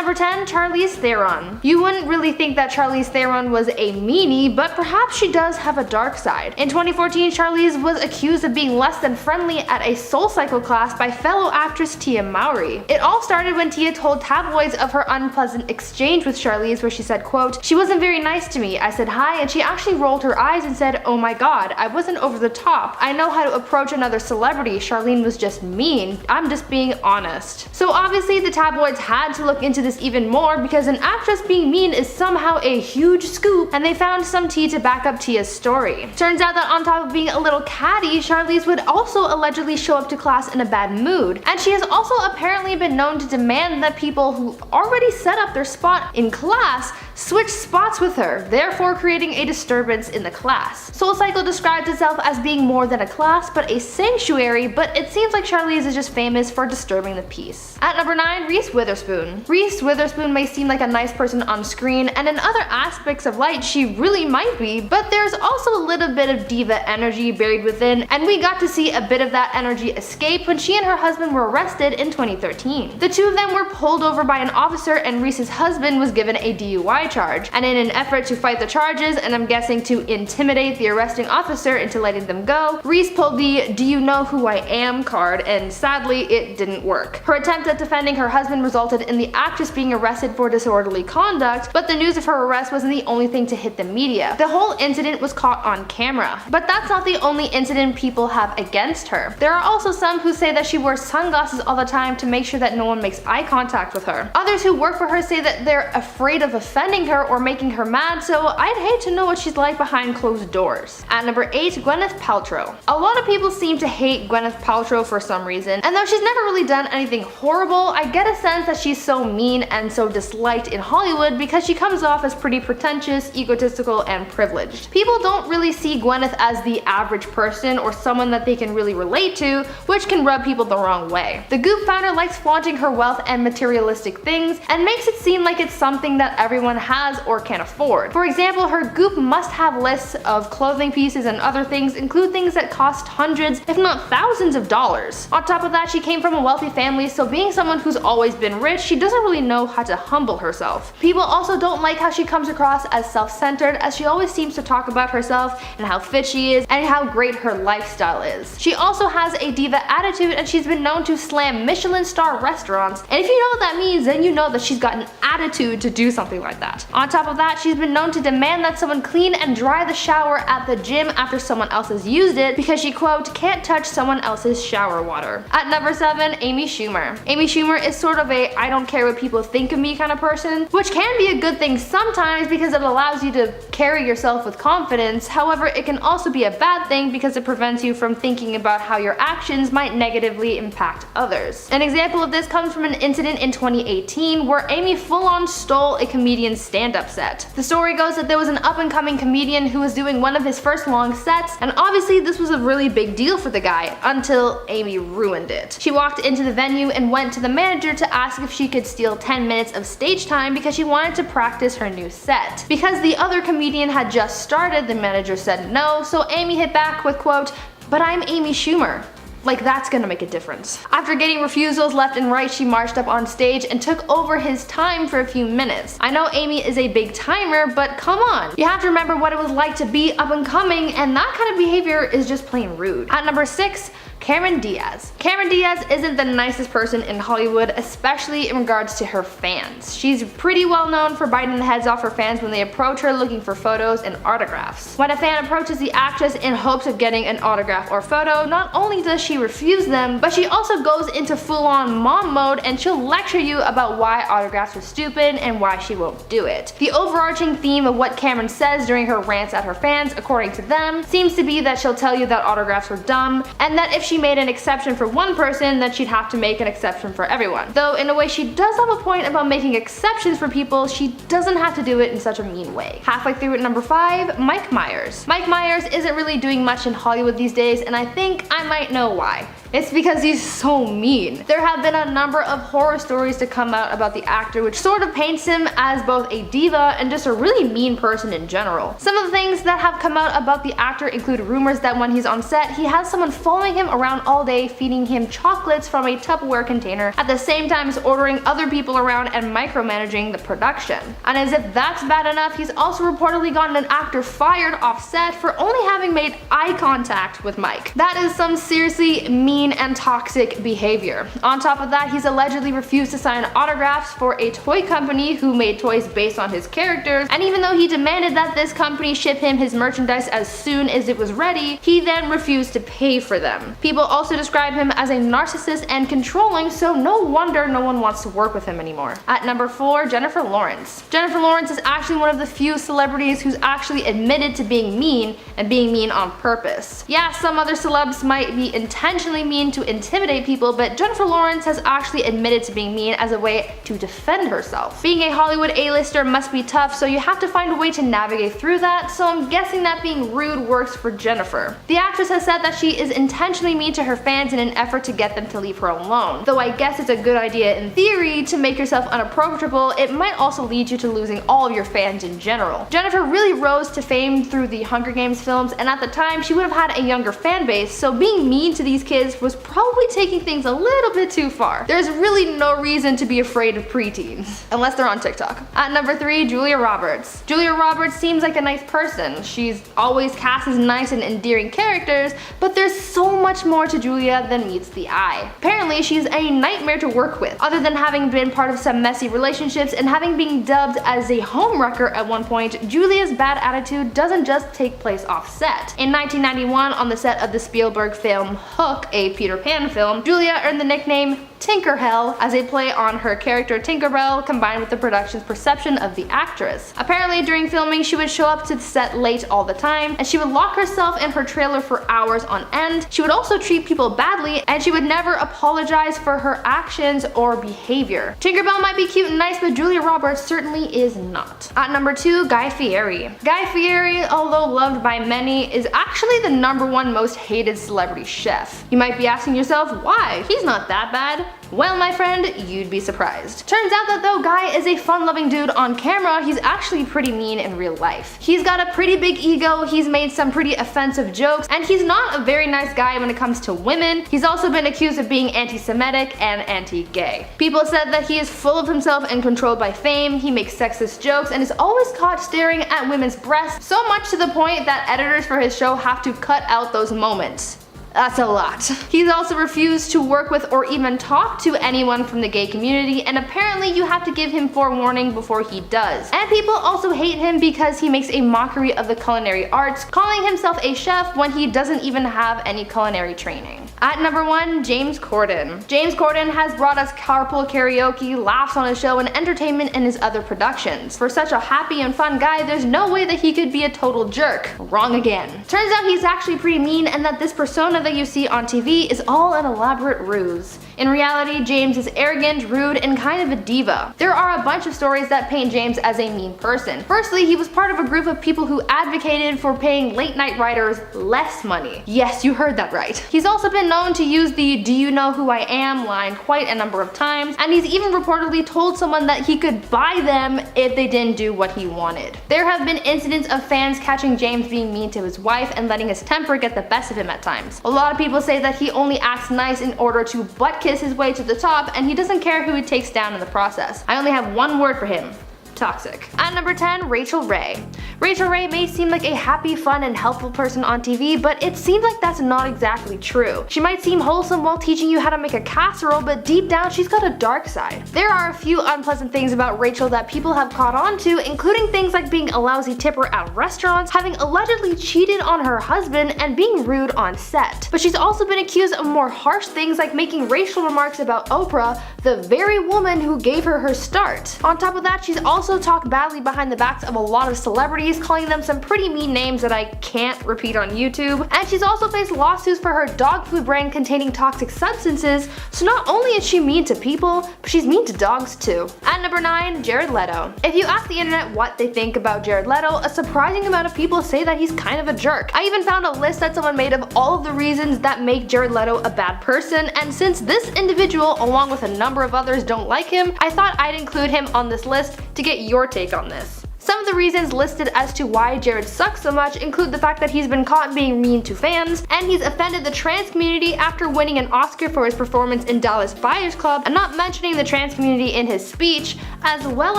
number 10, Charlize Theron. You wouldn't really think that Charlize Theron was a meanie, but perhaps she does have a dark side. In 2014, Charlize was accused of being less than friendly at a SoulCycle class by fellow actress Tia Mowry. It all started when Tia told tabloids of her unpleasant exchange with Charlize, where she said, quote, "She wasn't very nice to me. I said hi and she actually rolled her eyes and said, oh my god, I wasn't over the top. I know how to approach another celebrity. Charlene was just mean. I'm just being honest." So obviously the tabloids had to look into this even more because an actress being mean is somehow a huge scoop, and they found some tea to back up Tia's story. Turns out that on top of being a little catty, Charlize would also allegedly show up to class in a bad mood, and she has also apparently been known to demand that people who already set up their spot in class switch spots with her, therefore creating a disturbance in the class. SoulCycle describes itself as being more than a class but a sanctuary, but it seems like Charlize is just famous for disturbing the peace. At number 9, Reese Witherspoon. Reese Witherspoon may seem like a nice person on screen, and in other aspects of life she really might be, but there's also a little bit of diva energy buried within, and we got to see a bit of that energy escape when she and her husband were arrested in 2013. The two of them were pulled over by an officer and Reese's husband was given a DUI charge, and in an effort to fight the charges, and I'm guessing to intimidate the arresting officer into letting them go, Reese pulled the "do you know who I am" card, and sadly it didn't work. Her attempt at defending her husband resulted in the actress being arrested for disorderly conduct, but the news of her arrest wasn't the only thing to hit the media. The whole incident was caught on camera. But that's not the only incident people have against her. There are also some who say that she wears sunglasses all the time to make sure that no one makes eye contact with her. Others who work for her say that they're afraid of offending her or making her mad, so I'd hate to know what she's like behind closed doors. At number 8, Gwyneth Paltrow. A lot of people seem to hate Gwyneth Paltrow for some reason, and though she's never really done anything horrible, I get a sense that she's so mean and so disliked in Hollywood because she comes off as pretty pretentious, egotistical, and privileged. People don't really see Gwyneth as the average person or someone that they can really relate to, which can rub people the wrong way. The Goop founder likes flaunting her wealth and materialistic things and makes it seem like it's something that everyone has or can afford. For example, her Goop must-have lists of clothing pieces and other things include things that cost hundreds, if not thousands of dollars. On top of that, she came from a wealthy family, so being someone who's always been rich, she doesn't really know how to humble herself. People also don't like how she comes across as self-centered, as she always seems to talk about herself and how fit she is and how great her lifestyle is. She also has a diva attitude, and she's been known to slam Michelin star restaurants, and if you know what that means, then you know that she's got an attitude to do something like that. On top of that, she's been known to demand that someone clean and dry the shower at the gym after someone else has used it because she, quote, can't touch someone else's shower water. At number 7, Amy Schumer. Amy Schumer is sort of a I don't care what people think of me kind of person, which can be a good thing sometimes because it allows you to carry yourself with confidence. However, it can also be a bad thing because it prevents you from thinking about how your actions might negatively impact others. An example of this comes from an incident in 2018 where Amy full-on stole a comedian's stand-up set. The story goes that there was an up-and-coming comedian who was doing one of his first long sets, and obviously this was a really big deal for the guy until Amy ruined it. She walked into the venue and went to the manager to ask if she could steal 10 minutes of stage time because she wanted to practice her new set. Because the other comedian had just started, the manager said no, so Amy hit back with, quote, but I'm Amy Schumer. Like, that's gonna make a difference. After getting refusals left and right, she marched up on stage and took over his time for a few minutes. I know Amy is a big timer, but come on. You have to remember what it was like to be up and coming, and that kind of behavior is just plain rude. At number 6, Cameron Diaz. Cameron Diaz isn't the nicest person in Hollywood, especially in regards to her fans. She's pretty well known for biting the heads off her fans when they approach her looking for photos and autographs. When a fan approaches the actress in hopes of getting an autograph or photo, not only does she refuse them, but she also goes into full-on mom mode and she'll lecture you about why autographs are stupid and why she won't do it. The overarching theme of what Cameron says during her rants at her fans, according to them, seems to be that she'll tell you that autographs are dumb, and that if she made an exception for one person, then she'd have to make an exception for everyone. Though in a way she does have a point about making exceptions for people, she doesn't have to do it in such a mean way. Halfway through at number 5, Mike Myers. Mike Myers isn't really doing much in Hollywood these days, and I think I might know why. It's because he's so mean. There have been a number of horror stories to come out about the actor, which sort of paints him as both a diva and just a really mean person in general. Some of the things that have come out about the actor include rumors that when he's on set, he has someone following him around all day, feeding him chocolates from a Tupperware container, at the same time as ordering other people around and micromanaging the production. And as if that's bad enough, he's also reportedly gotten an actor fired off set for only having made eye contact with Mike. That is some seriously mean and toxic behavior. On top of that, he's allegedly refused to sign autographs for a toy company who made toys based on his characters, and even though he demanded that this company ship him his merchandise as soon as it was ready, he then refused to pay for them. People also describe him as a narcissist and controlling, so no wonder no one wants to work with him anymore. At number 4, Jennifer Lawrence. Jennifer Lawrence is actually one of the few celebrities who's actually admitted to being mean, and being mean on purpose. Yeah, some other celebs might be intentionally mean to intimidate people, but Jennifer Lawrence has actually admitted to being mean as a way to defend herself. Being a Hollywood A-lister must be tough, so you have to find a way to navigate through that, so I'm guessing that being rude works for Jennifer. The actress has said that she is intentionally mean to her fans in an effort to get them to leave her alone. Though I guess it's a good idea in theory to make yourself unapproachable, it might also lead you to losing all of your fans in general. Jennifer really rose to fame through the Hunger Games films, and at the time she would have had a younger fan base, so being mean to these kids was probably taking things a little bit too far. There's really no reason to be afraid of preteens, unless they're on TikTok. At number 3, Julia Roberts. Julia Roberts seems like a nice person. She's always cast as nice and endearing characters, but there's so much more to Julia than meets the eye. Apparently, she's a nightmare to work with. Other than having been part of some messy relationships and having been dubbed as a homewrecker at one point, Julia's bad attitude doesn't just take place off set. In 1991, on the set of the Spielberg film Hook, a Peter Pan film, Julia earned the nickname Tinkerhell as a play on her character Tinkerbell, combined with the production's perception of the actress. Apparently, during filming, she would show up to the set late all the time, and she would lock herself in her trailer for hours on end. She would also treat people badly, and she would never apologize for her actions or behavior. Tinkerbell might be cute and nice, but Julia Roberts certainly is not. At number 2, Guy Fieri. Guy Fieri, although loved by many, is actually the #1 most hated celebrity chef. You might be asking yourself, why? He's not that bad. Well, my friend, you'd be surprised. Turns out that though Guy is a fun-loving dude on camera, he's actually pretty mean in real life. He's got a pretty big ego, he's made some pretty offensive jokes, and he's not a very nice guy when it comes to women. He's also been accused of being anti-Semitic and anti-gay. People said that he is full of himself and controlled by fame, he makes sexist jokes, and is always caught staring at women's breasts, so much to the point that editors for his show have to cut out those moments. That's a lot. He's also refused to work with or even talk to anyone from the gay community, and apparently you have to give him forewarning before he does. And people also hate him because he makes a mockery of the culinary arts, calling himself a chef when he doesn't even have any culinary training. At number 1, James Corden. James Corden has brought us carpool karaoke, laughs on his show, and entertainment in his other productions. For such a happy and fun guy, there's no way that he could be a total jerk. Wrong again. Turns out he's actually pretty mean, and that this persona that you see on TV is all an elaborate ruse. In reality, James is arrogant, rude, and kind of a diva. There are a bunch of stories that paint James as a mean person. Firstly, he was part of a group of people who advocated for paying late-night writers less money. Yes, you heard that right. He's also been known to use the "do you know who I am" line quite a number of times, and he's even reportedly told someone that he could buy them if they didn't do what he wanted. There have been incidents of fans catching James being mean to his wife and letting his temper get the best of him at times. A lot of people say that he only acts nice in order to butt kiss his way to the top, and he doesn't care who he takes down in the process. I only have one word for him: toxic. At number 10, Rachel Ray. Rachel Ray may seem like a happy, fun, and helpful person on TV, but it seems like that's not exactly true. She might seem wholesome while teaching you how to make a casserole, but deep down she's got a dark side. There are a few unpleasant things about Rachel that people have caught on to, including things like being a lousy tipper at restaurants, having allegedly cheated on her husband, and being rude on set. But she's also been accused of more harsh things like making racial remarks about Oprah, the very woman who gave her her start. On top of that, she's also also talk badly behind the backs of a lot of celebrities, calling them some pretty mean names that I can't repeat on YouTube. And she's also faced lawsuits for her dog food brand containing toxic substances, so not only is she mean to people, but she's mean to dogs too. At number 9, Jared Leto. If you ask the internet what they think about Jared Leto, a surprising amount of people say that he's kind of a jerk. I even found a list that someone made of all of the reasons that make Jared Leto a bad person, and since this individual, along with a number of others, don't like him, I thought I'd include him on this list to get your take on this. Some of the reasons listed as to why Jared sucks so much include the fact that he's been caught being mean to fans, and he's offended the trans community after winning an Oscar for his performance in Dallas Buyers Club and not mentioning the trans community in his speech, as well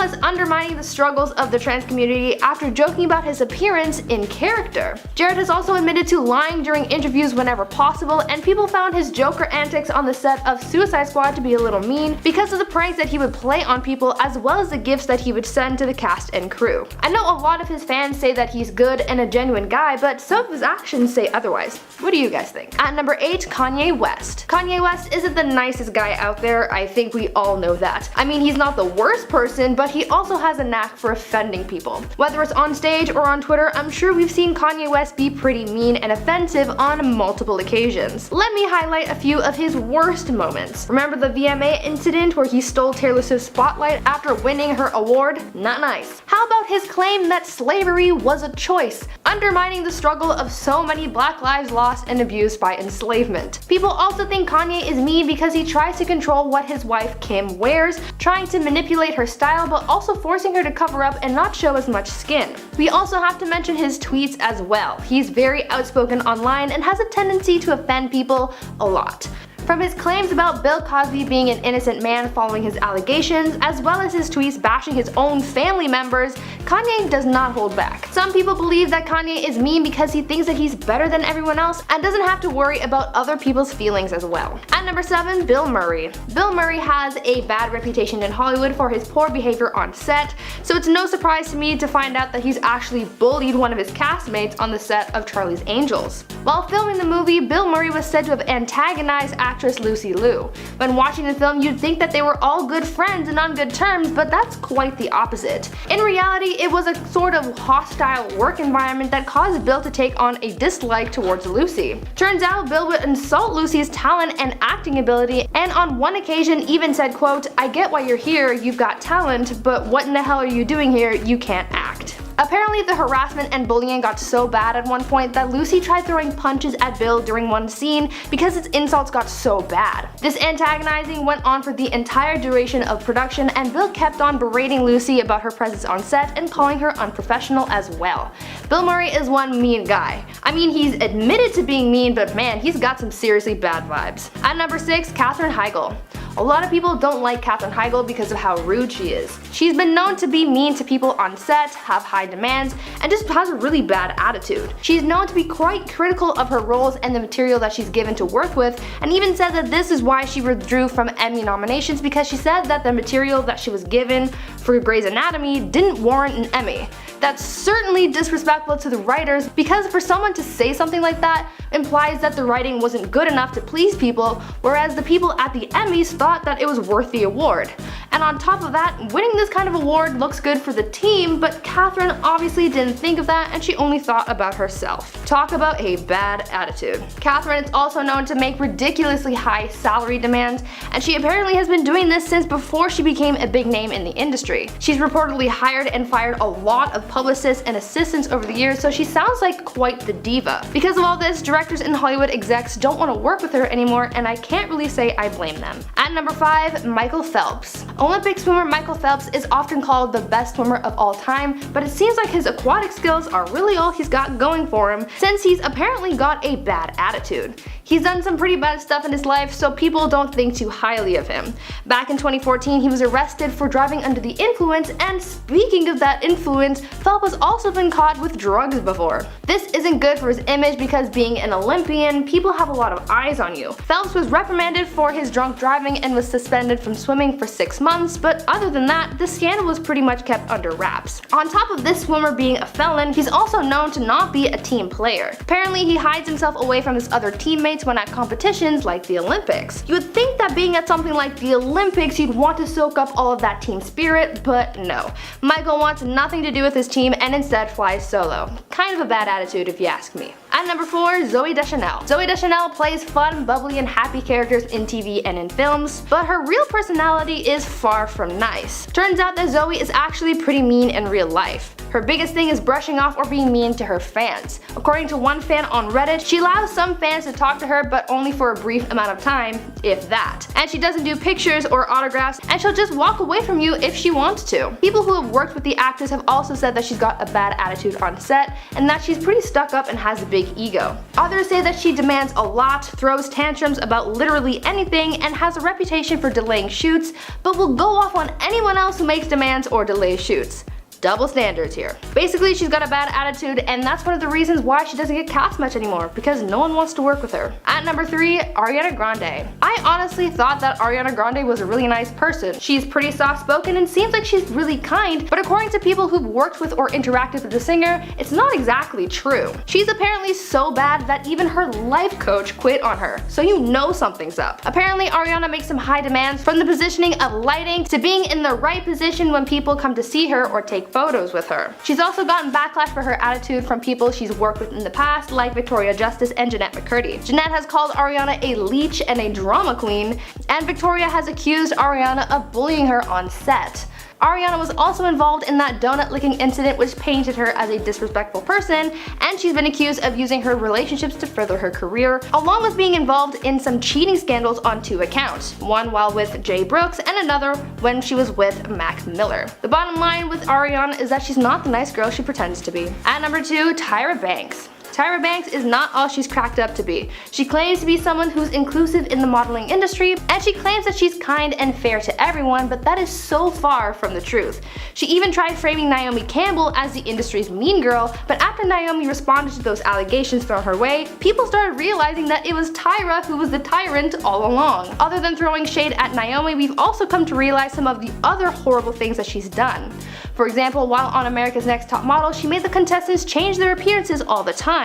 as undermining the struggles of the trans community after joking about his appearance in character. Jared has also admitted to lying during interviews whenever possible, and people found his Joker antics on the set of Suicide Squad to be a little mean because of the pranks that he would play on people, as well as the gifts that he would send to the cast and crew. I know a lot of his fans say that he's good and a genuine guy, but some of his actions say otherwise. What do you guys think? At number 8, Kanye West. Kanye West isn't the nicest guy out there, I think we all know that. I mean, he's not the worst person, but he also has a knack for offending people. Whether it's on stage or on Twitter, I'm sure we've seen Kanye West be pretty mean and offensive on multiple occasions. Let me highlight a few of his worst moments. Remember the VMA incident where he stole Taylor Swift's spotlight after winning her award? Not nice. How about his claim that slavery was a choice, undermining the struggle of so many black lives lost and abused by enslavement. People also think Kanye is mean because he tries to control what his wife Kim wears, trying to manipulate her style but also forcing her to cover up and not show as much skin. We also have to mention his tweets as well. He's very outspoken online and has a tendency to offend people a lot. From his claims about Bill Cosby being an innocent man following his allegations, as well as his tweets bashing his own family members, Kanye does not hold back. Some people believe that Kanye is mean because he thinks that he's better than everyone else and doesn't have to worry about other people's feelings as well. At number 7, Bill Murray. Bill Murray has a bad reputation in Hollywood for his poor behavior on set, so it's no surprise to me to find out that he's actually bullied one of his castmates on the set of Charlie's Angels. While filming the movie, Bill Murray was said to have antagonized actress Lucy Liu. When watching the film, you'd think that they were all good friends and on good terms, but that's quite the opposite. In reality, it was a sort of hostile work environment that caused Bill to take on a dislike towards Lucy. Turns out Bill would insult Lucy's talent and acting ability, and on one occasion even said, quote, "I get why you're here, you've got talent, but what in the hell are you doing here? You can't act." Apparently the harassment and bullying got so bad at one point that Lucy tried throwing punches at Bill during one scene because its insults got so bad. This antagonizing went on for the entire duration of production, and Bill kept on berating Lucy about her presence on set and calling her unprofessional as well. Bill Murray is one mean guy. I mean, he's admitted to being mean, but man, he's got some seriously bad vibes. At number 6, Katherine Heigl. A lot of people don't like Katherine Heigl because of how rude she is. She's been known to be mean to people on set, have high demands, and just has a really bad attitude. She's known to be quite critical of her roles and the material that she's given to work with, and even said that this is why she withdrew from Emmy nominations, because she said that the material that she was given for Grey's Anatomy didn't warrant an Emmy. That's certainly disrespectful to the writers, because for someone to say something like that implies that the writing wasn't good enough to please people, whereas the people at the Emmys thought that it was worth the award. And on top of that, winning this kind of award looks good for the team, but Katherine obviously didn't think of that and she only thought about herself. Talk about a bad attitude. Katherine is also known to make ridiculously high salary demands, and she apparently has been doing this since before she became a big name in the industry. She's reportedly hired and fired a lot of publicists and assistants over the years, so she sounds like quite the diva. Because of all this, directors and Hollywood execs don't want to work with her anymore, and I can't really say I blame them. At number 5, Michael Phelps. Olympic swimmer Michael Phelps is often called the best swimmer of all time, but it seems like his aquatic skills are really all he's got going for him, since he's apparently got a bad attitude. He's done some pretty bad stuff in his life, so people don't think too highly of him. Back in 2014, he was arrested for driving under the influence, and speaking of that influence, Phelps has also been caught with drugs before. This isn't good for his image because being an Olympian, people have a lot of eyes on you. Phelps was reprimanded for his drunk driving and was suspended from swimming for 6 months, but other than that, the scandal was pretty much kept under wraps. On top of this swimmer being a felon, he's also known to not be a team player. Apparently, he hides himself away from his other teammates teammates when at competitions like the Olympics. You would think that being at something like the Olympics, you'd want to soak up all of that team spirit, but no. Michael wants nothing to do with his team and instead flies solo. Kind of a bad attitude if you ask me. At number 4, Zooey Deschanel. Zooey Deschanel plays fun, bubbly, and happy characters in TV and in films, but her real personality is far from nice. Turns out that Zooey is actually pretty mean in real life. Her biggest thing is brushing off or being mean to her fans. According to one fan on Reddit, she allows some fans to talk to her, but only for a brief amount of time, if that. And she doesn't do pictures or autographs, and she'll just walk away from you if she wants to. People who have worked with the actress have also said that she's got a bad attitude on set, and that she's pretty stuck up and has a big ego. Others say that she demands a lot, throws tantrums about literally anything, and has a reputation for delaying shoots, but will go off on anyone else who makes demands or delays shoots. Double standards here. Basically, she's got a bad attitude, and that's one of the reasons why she doesn't get cast much anymore, because no one wants to work with her. At number 3, Ariana Grande. I honestly thought that Ariana Grande was a really nice person. She's pretty soft-spoken and seems like she's really kind, but according to people who've worked with or interacted with the singer, it's not exactly true. She's apparently so bad that even her life coach quit on her, so you know something's up. Apparently, Ariana makes some high demands, from the positioning of lighting to being in the right position when people come to see her or take photos with her. She's also gotten backlash for her attitude from people she's worked with in the past, like Victoria Justice and Jeanette McCurdy. Jeanette has called Ariana a leech and a drama queen, and Victoria has accused Ariana of bullying her on set. Ariana was also involved in that donut licking incident, which painted her as a disrespectful person, and she's been accused of using her relationships to further her career, along with being involved in some cheating scandals on 2 accounts, one while with Jay Brooks and another when she was with Mac Miller. The bottom line with Ariana is that she's not the nice girl she pretends to be. At number 2, Tyra Banks. Tyra Banks is not all she's cracked up to be. She claims to be someone who's inclusive in the modeling industry, and she claims that she's kind and fair to everyone, but that is so far from the truth. She even tried framing Naomi Campbell as the industry's mean girl, but after Naomi responded to those allegations thrown her way, people started realizing that it was Tyra who was the tyrant all along. Other than throwing shade at Naomi, we've also come to realize some of the other horrible things that she's done. For example, while on America's Next Top Model, she made the contestants change their appearances all the time.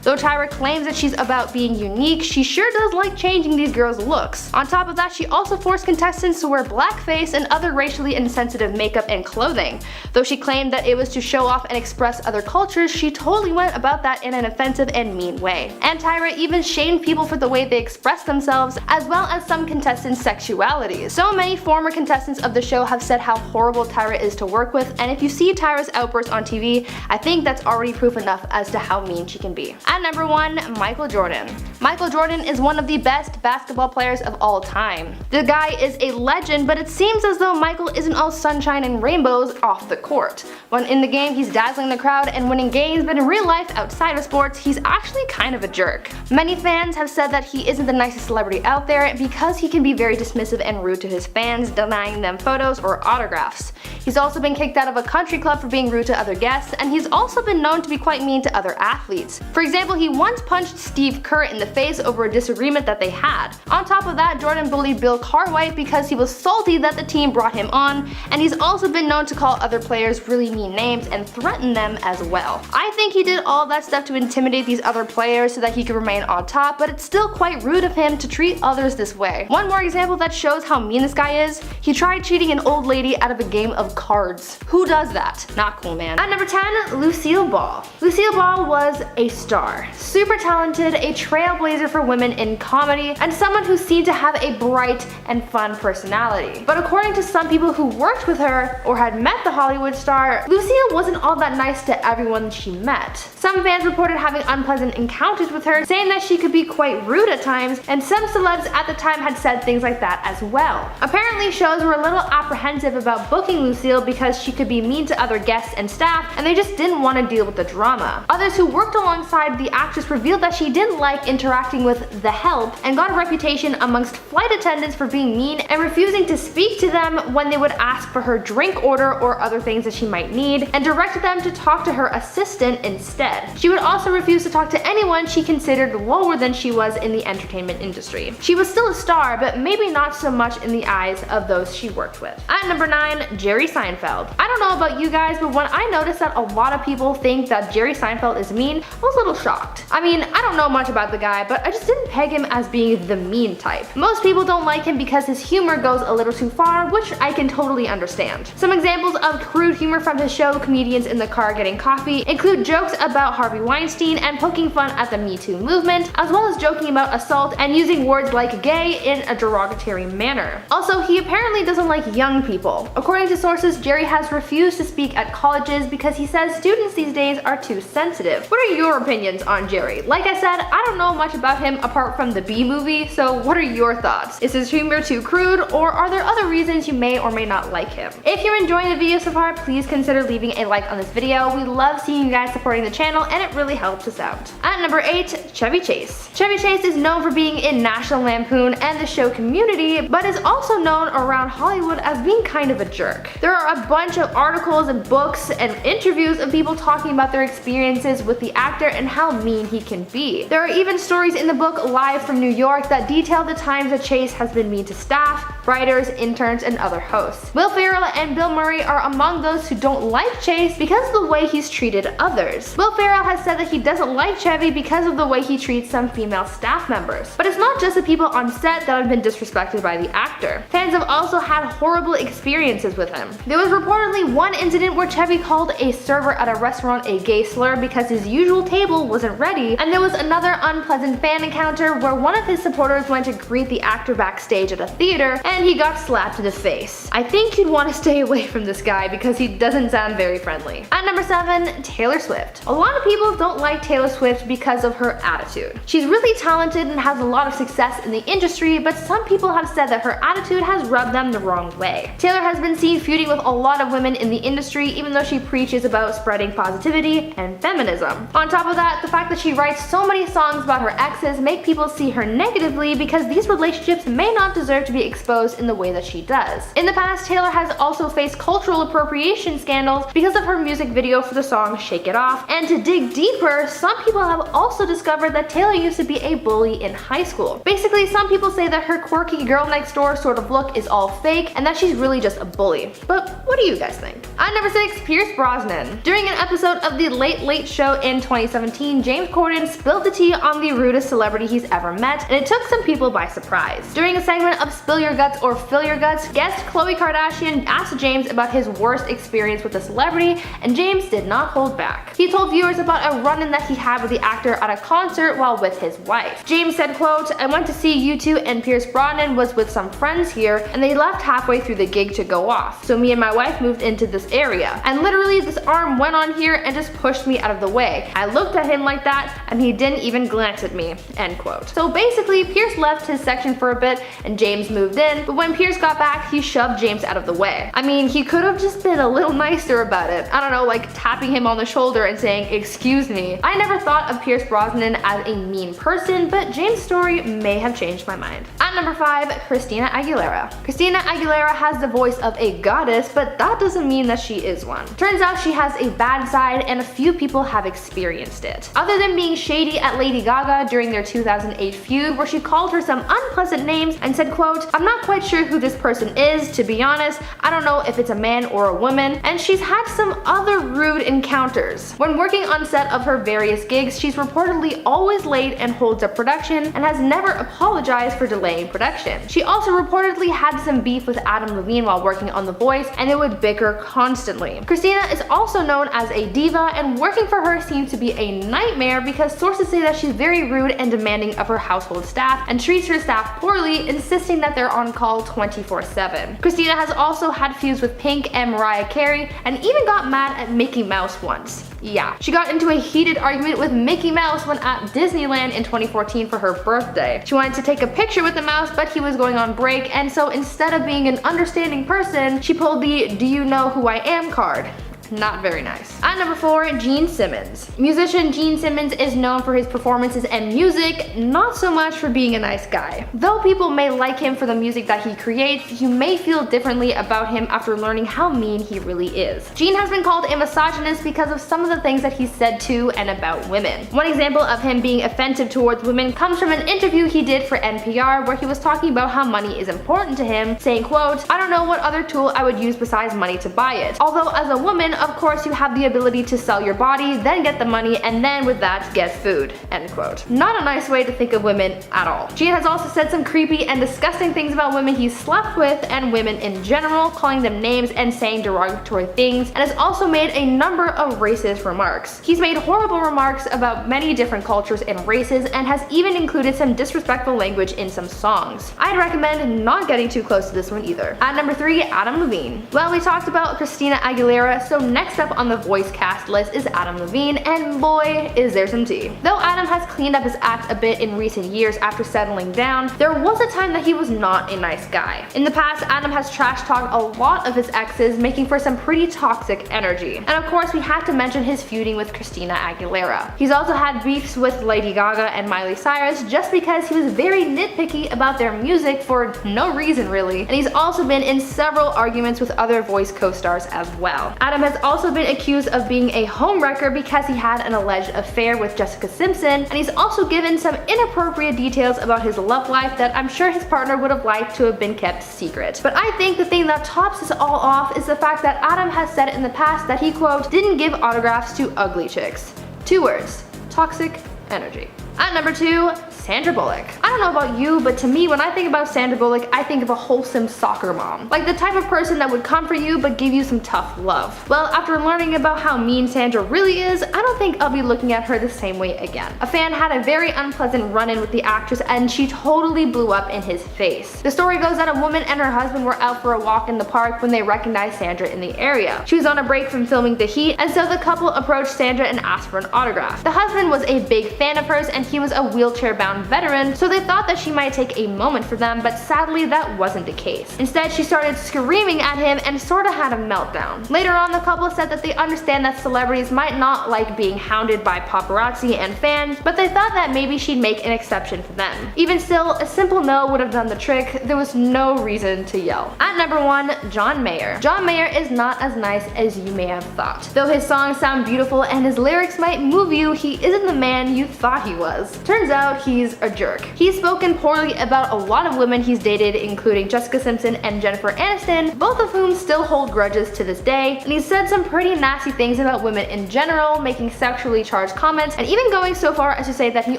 Though Tyra claims that she's about being unique, she sure does like changing these girls' looks. On top of that, she also forced contestants to wear blackface and other racially insensitive makeup and clothing. Though she claimed that it was to show off and express other cultures, she totally went about that in an offensive and mean way. And Tyra even shamed people for the way they express themselves, as well as some contestants' sexualities. So many former contestants of the show have said how horrible Tyra is to work with, and if you see Tyra's outbursts on TV, I think that's already proof enough as to how mean she can be. At number 1, Michael Jordan. Michael Jordan is one of the best basketball players of all time. The guy is a legend, but it seems as though Michael isn't all sunshine and rainbows off the court. When in the game, he's dazzling the crowd and winning games, but in real life, outside of sports, he's actually kind of a jerk. Many fans have said that he isn't the nicest celebrity out there because he can be very dismissive and rude to his fans, denying them photos or autographs. He's also been kicked out of a country club for being rude to other guests, and he's also been known to be quite mean to other athletes. For example, he once punched Steve Kerr in the face over a disagreement that they had. On top of that, Jordan bullied Bill Cartwright because he was salty that the team brought him on, and he's also been known to call other players really mean names and threaten them as well. I think he did all that stuff to intimidate these other players so that he could remain on top, but it's still quite rude of him to treat others this way. One more example that shows how mean this guy is: he tried cheating an old lady out of a game of cards. Who does that? Not cool, man. At number 10, Lucille Ball. Lucille Ball was a star. Super talented, a trailblazer for women in comedy, and someone who seemed to have a bright and fun personality. But according to some people who worked with her or had met the Hollywood star, Lucille wasn't all that nice to everyone she met. Some fans reported having unpleasant encounters with her, saying that she could be quite rude at times, and some celebs at the time had said things like that as well. Apparently, shows were a little apprehensive about booking Lucille because she could be mean to other guests and staff, and they just didn't want to deal with the drama. Others who worked alongside the actress revealed that she didn't like interacting with the help and got a reputation amongst flight attendants for being mean and refusing to speak to them when they would ask for her drink order or other things that she might need, and directed them to talk to her assistant instead. She would also refuse to talk to anyone she considered lower than she was in the entertainment industry. She was still a star, but maybe not so much in the eyes of those she worked with. At number 9, Jerry Seinfeld. I don't know about you guys, but when I noticed that a lot of people think that Jerry Seinfeld is mean, I was a little shocked. I mean, I don't know much about the guy, but I just didn't peg him as being the mean type. Most people don't like him because his humor goes a little too far, which I can totally understand. Some examples of crude humor from his show, Comedians in the Car Getting Coffee, include jokes about Harvey Weinstein and poking fun at the Me Too movement, as well as joking about assault and using words like gay in a derogatory manner. Also, he apparently doesn't like young people. According to sources, Jerry has refused to speak at colleges because he says students these days are too sensitive. What are your opinions on Jerry? Like I said, I don't know much about him apart from the Bee Movie, so what are your thoughts? Is his humor too crude, or are there other reasons you may or may not like him? If you're enjoying the video so far, please consider leaving a like on this video. We love seeing you guys supporting the channel, and it really helps us out. At number 8, Chevy Chase. Chevy Chase is known for being in National Lampoon and the show Community, but is also known around Hollywood as being kind of a jerk. There are a bunch of articles and books and interviews of people talking about their experiences with the actor and how mean he can be. There are even stories in the book Live from New York that detail the times that Chase has been mean to staff, writers, interns, and other hosts. Will Ferrell and Bill Murray are among those who don't like Chase because of the way he's treated others. Will Ferrell has said that he doesn't like Chevy because of the way he treats some female staff members. But it's not just the people on set that have been disrespected by the actor. Fans have also had horrible experiences with him. There was reportedly one incident where Chevy called a server at a restaurant a gay slur because his usual table wasn't ready, and there was another unpleasant fan encounter where one of his supporters went to greet the actor backstage at a theater and he got slapped in the face. I think you'd want to stay away from this guy because he doesn't sound very friendly. At number 7, Taylor Swift. A lot of people don't like Taylor Swift because of her attitude. She's really talented and has a lot of success in the industry, but some people have said that her attitude has rubbed them the wrong way. Taylor has been seen feuding with a lot of women in the industry, even though she preaches about spreading positivity and feminism. On top of that, the fact that she writes so many songs about her exes make people see her negatively because these relationships may not deserve to be exposed in the way that she does. In the past, Taylor has also faced cultural appropriation scandals because of her music video for the song Shake It Off, and to dig deeper, some people have also discovered that Taylor used to be a bully in high school. Basically, some people say that her quirky girl next door sort of look is all fake and that she's really just a bully. But what do you guys think? At number 6, Pierce Brosnan. During an episode of The Late Late Show in 2017, James Corden spilled the tea on the rudest celebrity he's ever met, and it took some people by surprise. During a segment of Spill Your Guts or Fill Your Guts, guest Khloe Kardashian asked James about his worst experience with a celebrity, and James did not hold back. He told viewers about a run-in that he had with the actor at a concert while with his wife. James said, quote, "I went to see U2 and Pierce Brosnan was with some friends here, and they left halfway through the gig to go off. So me and my wife moved into this area, and literally this arm went on here and just pushed me out of the way. I looked at him like that, and he didn't even glance at me," end quote. So basically, Pierce left his section for a bit, and James moved in, but when Pierce got back, he shoved James out of the way. I mean, he could have just been a little nicer about it. I don't know, like tapping him on the shoulder and saying, "Excuse me." I never thought of Pierce Brosnan as a mean person, but James' story may have changed my mind. At number 5, Christina Aguilera. Christina Aguilera has the voice of a goddess, but that doesn't mean that she is one. Turns out she has a bad side, and a few people have experienced it. Other than being shady at Lady Gaga during their 2008 feud, where she called her some unpleasant names and said, quote, "I'm not quite sure who this person is, to be honest. I don't know if it's a man or a woman," and she's had some other rude encounters. When working on set of her various gigs, she's reportedly always late and holds up production, and has never apologized for delaying production. She also reportedly had some beef with Adam Levine while working on The Voice, and they would bicker constantly. Christina is also known as a diva, and working for her seems to be a nightmare because sources say that she's very rude and demanding of her household staff and treats her staff poorly, insisting that they're on call 24/7. Christina has also had feuds with Pink and Mariah Carey, and even got mad at Mickey Mouse once. Yeah, she got into a heated argument with Mickey Mouse when at Disneyland in 2014 for her birthday. She wanted to take a picture with the mouse, but he was going on break, and so instead of being an understanding person, she pulled the "Do you know who I am" card. Not very nice. At number 4, Gene Simmons. Musician Gene Simmons is known for his performances and music, not so much for being a nice guy. Though people may like him for the music that he creates, you may feel differently about him after learning how mean he really is. Gene has been called a misogynist because of some of the things that he said to and about women. One example of him being offensive towards women comes from an interview he did for NPR where he was talking about how money is important to him, saying, quote, "I don't know what other tool I would use besides money to buy it. Although as a woman, of course you have the ability to sell your body, then get the money, and then with that get food," end quote. Not a nice way to think of women at all. Gene has also said some creepy and disgusting things about women he's slept with and women in general, calling them names and saying derogatory things, and has also made a number of racist remarks. He's made horrible remarks about many different cultures and races and has even included some disrespectful language in some songs. I'd recommend not getting too close to this one either. At number 3, Adam Levine. Well, we talked about Christina Aguilera, so next up on the voice cast list is Adam Levine, and boy, is there some tea. Though Adam has cleaned up his act a bit in recent years after settling down, there was a time that he was not a nice guy. In the past, Adam has trash-talked a lot of his exes, making for some pretty toxic energy. And of course, we have to mention his feuding with Christina Aguilera. He's also had beefs with Lady Gaga and Miley Cyrus just because he was very nitpicky about their music for no reason really, and he's also been in several arguments with other voice co-stars as well. Adam has also been accused of being a homewrecker because he had an alleged affair with Jessica Simpson, and he's also given some inappropriate details about his love life that I'm sure his partner would have liked to have been kept secret. But I think the thing that tops this all off is the fact that Adam has said in the past that he, quote, "didn't give autographs to ugly chicks." 2 words: toxic energy. At number 2, Sandra Bullock. I don't know about you, but to me, when I think about Sandra Bullock, I think of a wholesome soccer mom. Like the type of person that would comfort you but give you some tough love. Well, after learning about how mean Sandra really is, I don't think I'll be looking at her the same way again. A fan had a very unpleasant run-in with the actress and she totally blew up in his face. The story goes that a woman and her husband were out for a walk in the park when they recognized Sandra in the area. She was on a break from filming The Heat, and so the couple approached Sandra and asked for an autograph. The husband was a big fan of hers and he was a wheelchair-bound veteran, so they thought that she might take a moment for them, but sadly that wasn't the case. Instead, she started screaming at him and sorta had a meltdown. Later on, the couple said that they understand that celebrities might not like being hounded by paparazzi and fans, but they thought that maybe she'd make an exception for them. Even still, a simple no would have done the trick. There was no reason to yell. At number 1, John Mayer. John Mayer is not as nice as you may have thought. Though his songs sound beautiful and his lyrics might move you, he isn't the man you thought he was. Turns out he's a jerk. He's spoken poorly about a lot of women he's dated, including Jessica Simpson and Jennifer Aniston, both of whom still hold grudges to this day, and he's said some pretty nasty things about women in general, making sexually charged comments, and even going so far as to say that he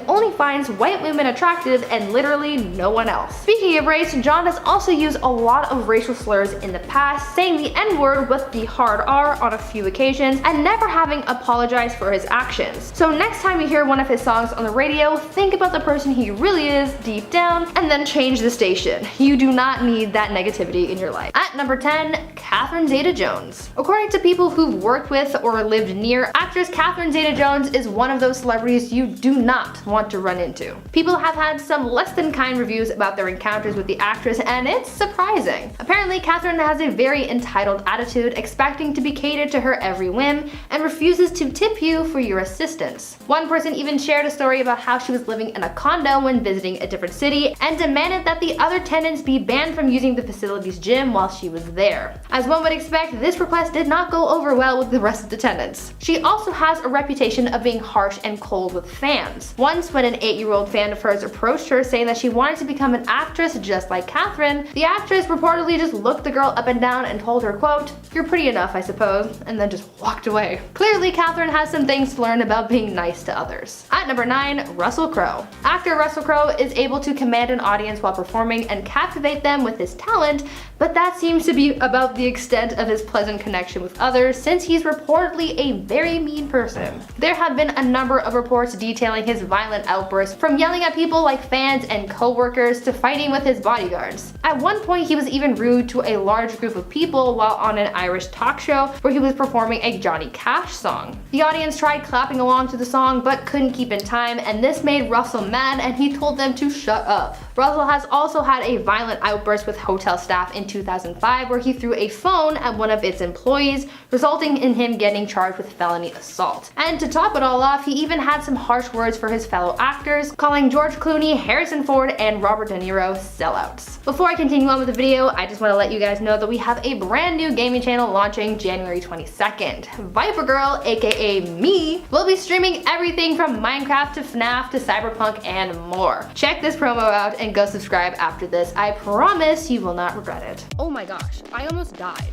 only finds white women attractive and literally no one else. Speaking of race, John has also used a lot of racial slurs in the past, saying the N-word with the hard R on a few occasions, and never having apologized for his actions. So next time you hear one of his songs on the radio, think about the person he really is deep down, and then change the station. You do not need that negativity in your life. At number 10, Catherine Zeta-Jones. According to people who've worked with or lived near, actress Catherine Zeta-Jones is one of those celebrities you do not want to run into. People have had some less than kind reviews about their encounters with the actress, and it's surprising. Apparently, Catherine has a very entitled attitude, expecting to be catered to her every whim, and refuses to tip you for your assistance. One person even shared a story about how she was living in a condo when visiting a different city and demanded that the other tenants be banned from using the facility's gym while she was there. As one would expect, this request did not go over well with the rest of the tenants. She also has a reputation of being harsh and cold with fans. Once, when an 8-year-old fan of hers approached her saying that she wanted to become an actress just like Catherine, the actress reportedly just looked the girl up and down and told her, quote, "You're pretty enough, I suppose," and then just walked away. Clearly, Catherine has some things to learn about being nice to others. At number 9, Russell Crowe. Actor Russell Crowe is able to command an audience while performing and captivate them with his talent, but that seems to be about the extent of his pleasant connection with others, since he's reportedly a very mean person. There have been a number of reports detailing his violent outbursts, from yelling at people like fans and co-workers to fighting with his bodyguards. At one point, he was even rude to a large group of people while on an Irish talk show where he was performing a Johnny Cash song. The audience tried clapping along to the song but couldn't keep in time, and this made Russell mad and he told them to shut up. Russell has also had a violent outburst with hotel staff in 2005 where he threw a phone at one of its employees, resulting in him getting charged with felony assault. And to top it all off, he even had some harsh words for his fellow actors, calling George Clooney, Harrison Ford, and Robert De Niro sellouts. Before I continue on with the video, I just want to let you guys know that we have a brand new gaming channel launching January 22nd. Viper Girl, aka me, will be streaming everything from Minecraft to FNAF to Cyberpunk and more. Check this promo out and go subscribe after this. I promise you will not regret it. Oh my gosh, I almost died.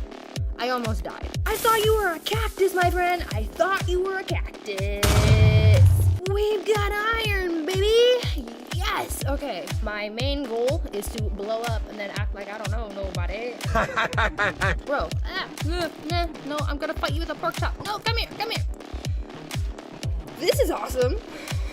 I almost died. I thought you were a cactus, my friend. I thought you were a cactus. We've got iron, baby. Yes. Okay, my main goal is to blow up and then act like I don't know nobody. Bro, no, I'm gonna fight you with a pork chop. No, come here, come here. This is awesome.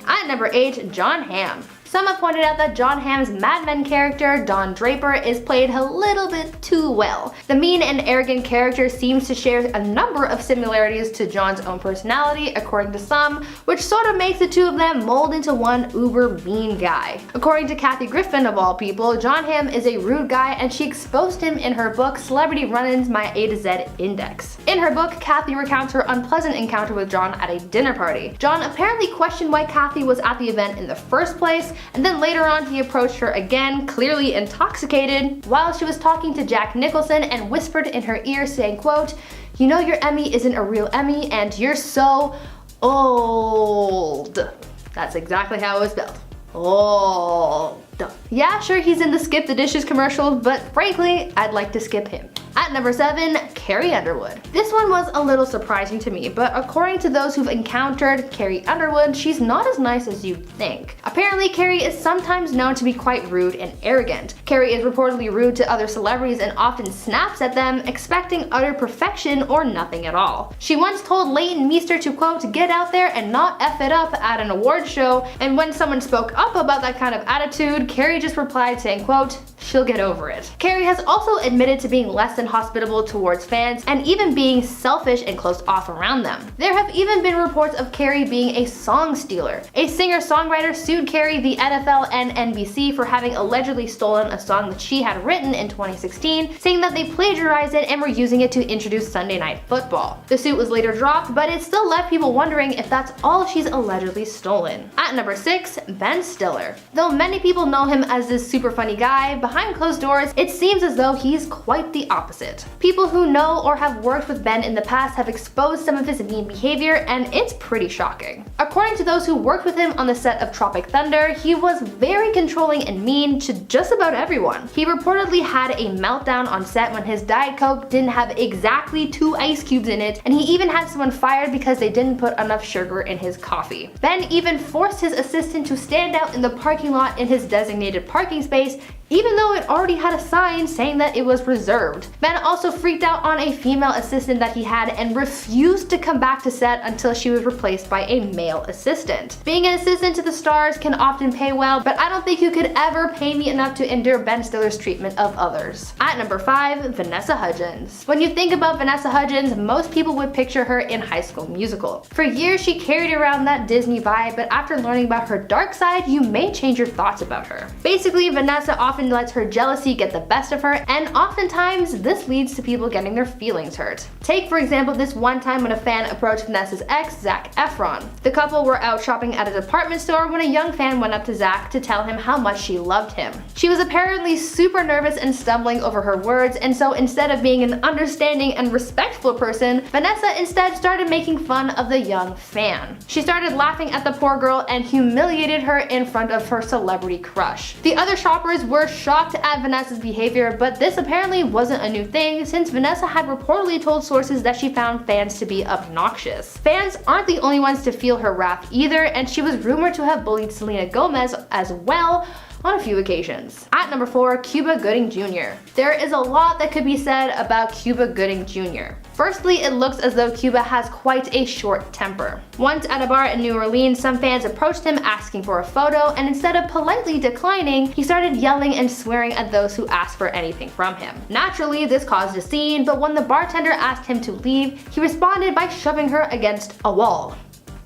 At number 8, Jon Hamm. Some have pointed out that Jon Hamm's Mad Men character, Don Draper, is played a little bit too well. The mean and arrogant character seems to share a number of similarities to Jon's own personality, according to some, which sort of makes the two of them mold into one uber mean guy. According to Kathy Griffin, of all people, Jon Hamm is a rude guy, and she exposed him in her book Celebrity Run-Ins: My A to Z Index. In her book, Kathy recounts her unpleasant encounter with Jon at a dinner party. Jon apparently questioned why Kathy was at the event in the first place, and then later on he approached her again, clearly intoxicated, while she was talking to Jack Nicholson and whispered in her ear saying, quote, "You know your Emmy isn't a real Emmy and you're so old." That's exactly how it was spelled. Old. Yeah, sure, he's in the Skip the Dishes commercial, but frankly, I'd like to skip him. At number 7, Carrie Underwood. This one was a little surprising to me, but according to those who've encountered Carrie Underwood, she's not as nice as you'd think. Apparently, Carrie is sometimes known to be quite rude and arrogant. Carrie is reportedly rude to other celebrities and often snaps at them, expecting utter perfection or nothing at all. She once told Leighton Meester to, quote, "get out there and not F it up" at an award show, and when someone spoke up about that kind of attitude, Carrie just replied saying, quote, "she'll get over it." Carrie has also admitted to being less than hospitable towards fans and even being selfish and closed off around them. There have even been reports of Carrie being a song stealer. A singer-songwriter sued Carrie, the NFL, and NBC for having allegedly stolen a song that she had written in 2016, saying that they plagiarized it and were using it to introduce Sunday Night Football. The suit was later dropped, but it still left people wondering if that's all she's allegedly stolen. At number 6, Ben Stiller. Though many people know him as this super funny guy, behind closed doors, it seems as though he's quite the opposite. People who know or have worked with Ben in the past have exposed some of his mean behavior, and it's pretty shocking. According to those who worked with him on the set of Tropic Thunder, he was very controlling and mean to just about everyone. He reportedly had a meltdown on set when his Diet Coke didn't have exactly 2 ice cubes in it, and he even had someone fired because they didn't put enough sugar in his coffee. Ben even forced his assistant to stand out in the parking lot in his designated parking space, even though it already had a sign saying that it was reserved. Ben also freaked out on a female assistant that he had and refused to come back to set until she was replaced by a male assistant. Being an assistant to the stars can often pay well, but I don't think you could ever pay me enough to endure Ben Stiller's treatment of others. At number 5, Vanessa Hudgens. When you think about Vanessa Hudgens, most people would picture her in High School Musical. For years, she carried around that Disney vibe, but after learning about her dark side, you may change your thoughts about her. Basically, Vanessa often lets her jealousy get the best of her, and oftentimes this leads to people getting their feelings hurt. Take for example this one time when a fan approached Vanessa's ex, Zac Efron. The couple were out shopping at a department store when a young fan went up to Zac to tell him how much she loved him. She was apparently super nervous and stumbling over her words, and so instead of being an understanding and respectful person, Vanessa instead started making fun of the young fan. She started laughing at the poor girl and humiliated her in front of her celebrity crush. The other shoppers were shocked at Vanessa's behavior, but this apparently wasn't a new thing since Vanessa had reportedly told sources that she found fans to be obnoxious. Fans aren't the only ones to feel her wrath either, and she was rumored to have bullied Selena Gomez as well on a few occasions. At number 4, Cuba Gooding Jr. There is a lot that could be said about Cuba Gooding Jr. Firstly, it looks as though Cuba has quite a short temper. Once at a bar in New Orleans, some fans approached him asking for a photo, and instead of politely declining, he started yelling and swearing at those who asked for anything from him. Naturally, this caused a scene, but when the bartender asked him to leave, he responded by shoving her against a wall.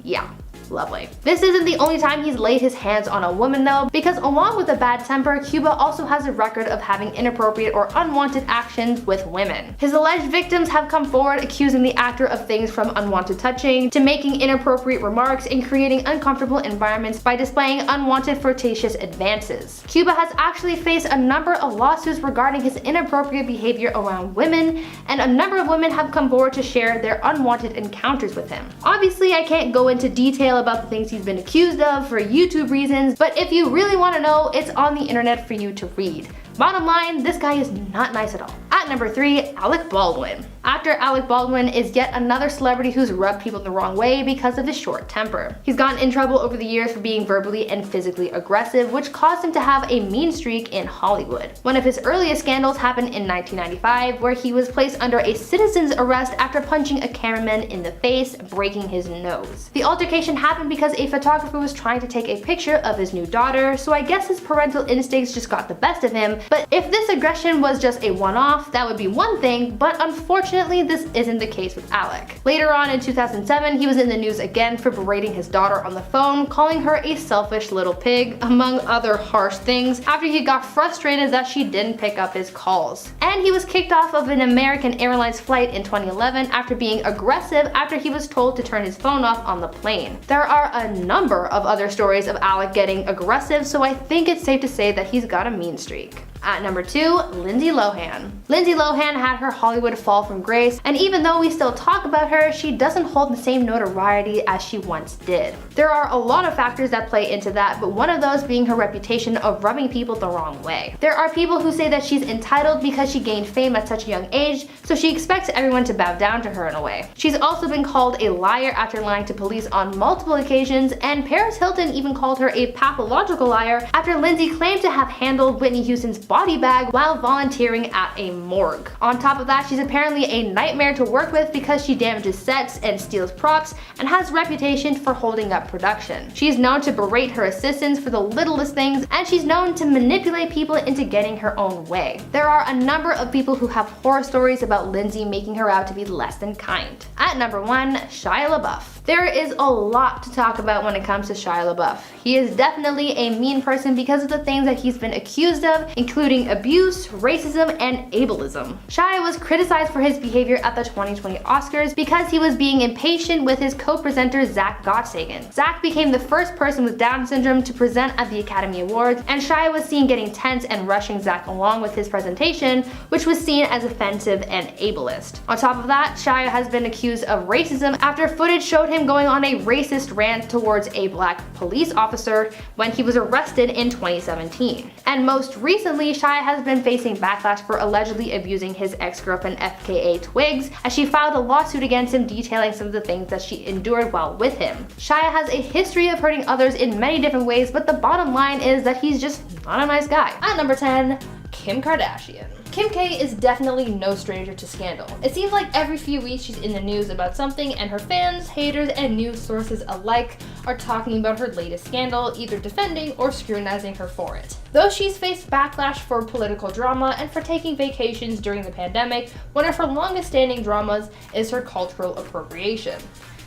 Yeah. Lovely. This isn't the only time he's laid his hands on a woman though, because along with a bad temper, Cuba also has a record of having inappropriate or unwanted actions with women. His alleged victims have come forward accusing the actor of things from unwanted touching to making inappropriate remarks and creating uncomfortable environments by displaying unwanted flirtatious advances. Cuba has actually faced a number of lawsuits regarding his inappropriate behavior around women, and a number of women have come forward to share their unwanted encounters with him. Obviously, I can't go into detail about the things he's been accused of for YouTube reasons, but if you really want to know, it's on the internet for you to read. Bottom line, this guy is not nice at all. At number 3, Alec Baldwin. Actor Alec Baldwin is yet another celebrity who's rubbed people the wrong way because of his short temper. He's gotten in trouble over the years for being verbally and physically aggressive, which caused him to have a mean streak in Hollywood. One of his earliest scandals happened in 1995, where he was placed under a citizen's arrest after punching a cameraman in the face, breaking his nose. The altercation happened because a photographer was trying to take a picture of his new daughter, so I guess his parental instincts just got the best of him. But if this aggression was just a one-off, that would be one thing, but unfortunately this isn't the case with Alec. Later on in 2007, he was in the news again for berating his daughter on the phone, calling her a selfish little pig, among other harsh things, after he got frustrated that she didn't pick up his calls. And he was kicked off of an American Airlines flight in 2011 after being aggressive after he was told to turn his phone off on the plane. There are a number of other stories of Alec getting aggressive, so I think it's safe to say that he's got a mean streak. At number 2, Lindsay Lohan. Lindsay Lohan had her Hollywood fall from grace, and even though we still talk about her, she doesn't hold the same notoriety as she once did. There are a lot of factors that play into that, but one of those being her reputation of rubbing people the wrong way. There are people who say that she's entitled because she gained fame at such a young age, so she expects everyone to bow down to her in a way. She's also been called a liar after lying to police on multiple occasions, and Paris Hilton even called her a pathological liar after Lindsay claimed to have handled Whitney Houston's body bag while volunteering at a morgue. On top of that, she's apparently a nightmare to work with because she damages sets and steals props and has a reputation for holding up production. She's known to berate her assistants for the littlest things, and she's known to manipulate people into getting her own way. There are a number of people who have horror stories about Lindsay making her out to be less than kind. At number 1, Shia LaBeouf. There is a lot to talk about when it comes to Shia LaBeouf. He is definitely a mean person because of the things that he's been accused of, including abuse, racism, and ableism. Shia was criticized for his behavior at the 2020 Oscars because he was being impatient with his co-presenter Zach Gottsagen. Zach became the first person with Down syndrome to present at the Academy Awards, and Shia was seen getting tense and rushing Zach along with his presentation, which was seen as offensive and ableist. On top of that, Shia has been accused of racism after footage showed him going on a racist rant towards a black police officer when he was arrested in 2017. And most recently, Shia has been facing backlash for allegedly abusing his ex-girlfriend FKA Twigs, as she filed a lawsuit against him detailing some of the things that she endured while with him. Shia has a history of hurting others in many different ways, but the bottom line is that he's just not a nice guy. At number 10, Kim Kardashian. Kim K is definitely no stranger to scandal. It seems like every few weeks she's in the news about something, and her fans, haters, and news sources alike are talking about her latest scandal, either defending or scrutinizing her for it. Though she's faced backlash for political drama and for taking vacations during the pandemic, one of her longest standing dramas is her cultural appropriation.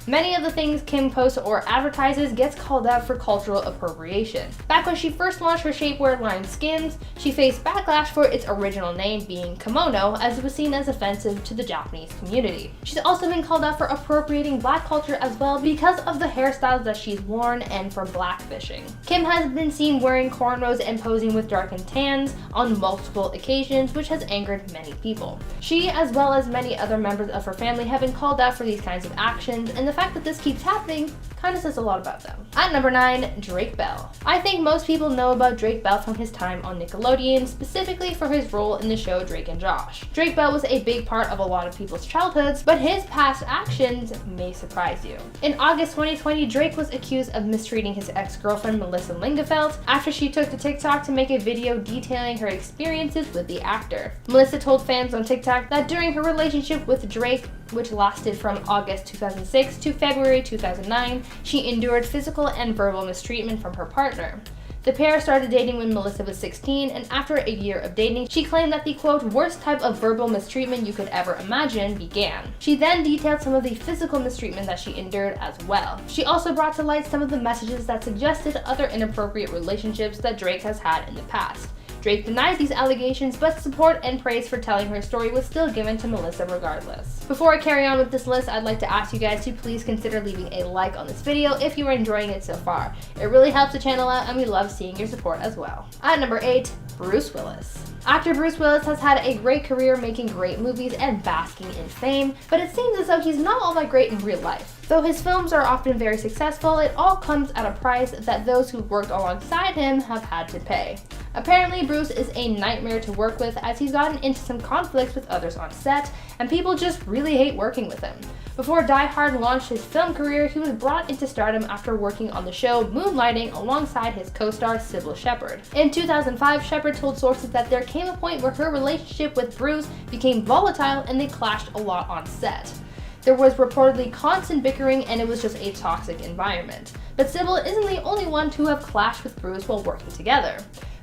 Many of the things Kim posts or advertises gets called out for cultural appropriation. Back when she first launched her shapewear line Skims, she faced backlash for its original name being kimono, as it was seen as offensive to the Japanese community. She's also been called out for appropriating black culture as well because of the hairstyles that she's worn and for blackfishing. Kim has been seen wearing cornrows and posing with darkened tans on multiple occasions, which has angered many people. She, as well as many other members of her family, have been called out for these kinds of actions, and the fact that this keeps happening kind of says a lot about them. At number 9, Drake Bell. I think most people know about Drake Bell from his time on Nickelodeon, specifically for his role in the show Drake and Josh. Drake Bell was a big part of a lot of people's childhoods, but his past actions may surprise you. In August 2020, Drake was accused of mistreating his ex-girlfriend Melissa Lingefeld after she took to TikTok to make a video detailing her experiences with the actor. Melissa told fans on TikTok that during her relationship with Drake, which lasted from August 2006 to February 2009, she endured physical and verbal mistreatment from her partner. The pair started dating when Melissa was 16, and after a year of dating, she claimed that the quote, worst type of verbal mistreatment you could ever imagine began. She then detailed some of the physical mistreatment that she endured as well. She also brought to light some of the messages that suggested other inappropriate relationships that Drake has had in the past. Drake denied these allegations, but support and praise for telling her story was still given to Melissa regardless. Before I carry on with this list, I'd like to ask you guys to please consider leaving a like on this video if you are enjoying it so far. It really helps the channel out and we love seeing your support as well. At number 8, Bruce Willis. Actor Bruce Willis has had a great career making great movies and basking in fame, but it seems as though he's not all that great in real life. Though his films are often very successful, it all comes at a price that those who worked alongside him have had to pay. Apparently, Bruce is a nightmare to work with as he's gotten into some conflicts with others on set, and people just really hate working with him. Before Die Hard launched his film career, he was brought into stardom after working on the show Moonlighting alongside his co-star Sybil Shepherd. In 2005, Shepherd told sources that there came a point where her relationship with Bruce became volatile and they clashed a lot on set. There was reportedly constant bickering and it was just a toxic environment. But Sybil isn't the only one to have clashed with Bruce while working together.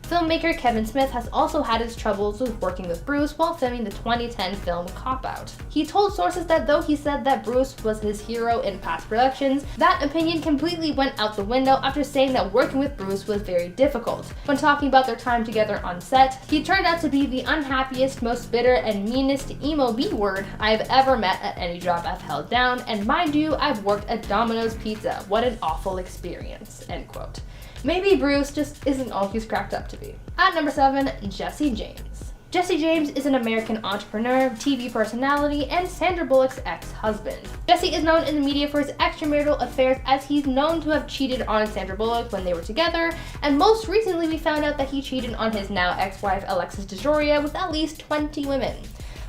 Filmmaker Kevin Smith has also had his troubles with working with Bruce while filming the 2010 film Cop Out. He told sources that though he said that Bruce was his hero in past productions, that opinion completely went out the window after saying that working with Bruce was very difficult. When talking about their time together on set, he turned out to be the unhappiest, most bitter, and meanest emo B-word I've ever met at any job I've held down, and mind you, I've worked at Domino's Pizza. What an awful experience, end quote. Maybe Bruce just isn't all he's cracked up to be. At number 7, Jesse James. Jesse James is an American entrepreneur, TV personality, and Sandra Bullock's ex-husband. Jesse is known in the media for his extramarital affairs as he's known to have cheated on Sandra Bullock when they were together, and most recently we found out that he cheated on his now ex-wife Alexis DeJoria with at least 20 women.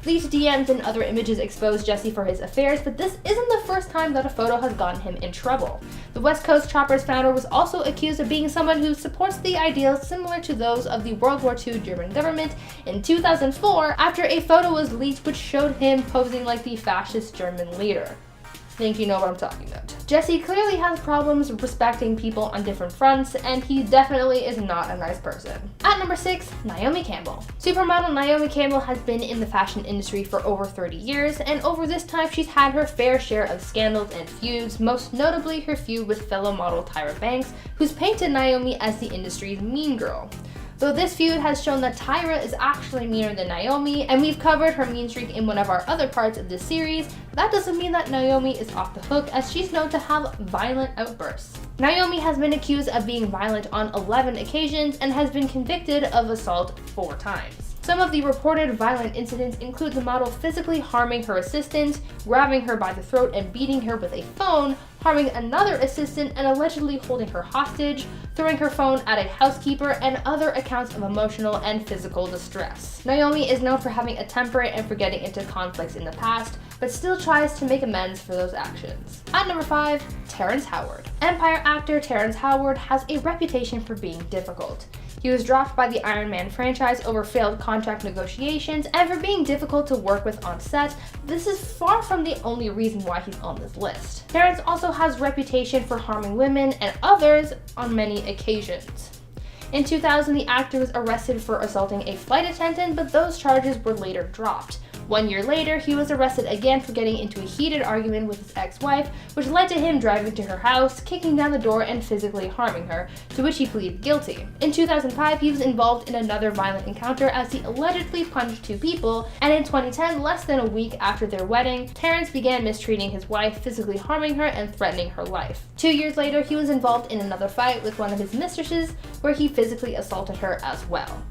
Leaked DMs and other images exposed Jesse for his affairs, but this isn't the first time that a photo has gotten him in trouble. The West Coast Choppers founder was also accused of being someone who supports the ideals similar to those of the World War II German government in 2004 after a photo was leaked which showed him posing like the fascist German leader. I think you know what I'm talking about. Jesse clearly has problems respecting people on different fronts, and he definitely is not a nice person. At number 6, Naomi Campbell. Supermodel Naomi Campbell has been in the fashion industry for over 30 years, and over this time she's had her fair share of scandals and feuds, most notably her feud with fellow model Tyra Banks, who's painted Naomi as the industry's mean girl. Though this feud has shown that Tyra is actually meaner than Naomi, and we've covered her mean streak in one of our other parts of this series, that doesn't mean that Naomi is off the hook, as she's known to have violent outbursts. Naomi has been accused of being violent on 11 occasions and has been convicted of assault 4 times. Some of the reported violent incidents include the model physically harming her assistant, grabbing her by the throat and beating her with a phone, harming another assistant and allegedly holding her hostage, throwing her phone at a housekeeper, and other accounts of emotional and physical distress. Naomi is known for having a temper and for getting into conflicts in the past, but still tries to make amends for those actions. At number 5, Terrence Howard. Empire actor Terrence Howard has a reputation for being difficult. He was dropped by the Iron Man franchise over failed contract negotiations and for being difficult to work with on set. This is far from the only reason why he's on this list. Terrence also has a reputation for harming women and others on many occasions. In 2000, the actor was arrested for assaulting a flight attendant, but those charges were later dropped. 1 year later, he was arrested again for getting into a heated argument with his ex-wife, which led to him driving to her house, kicking down the door, and physically harming her, to which he pleaded guilty. In 2005, he was involved in another violent encounter as he allegedly punched 2 people, and in 2010, less than a week after their wedding, Terrence began mistreating his wife, physically harming her and threatening her life. 2 years later, he was involved in another fight with one of his mistresses, where he physically assaulted her as well.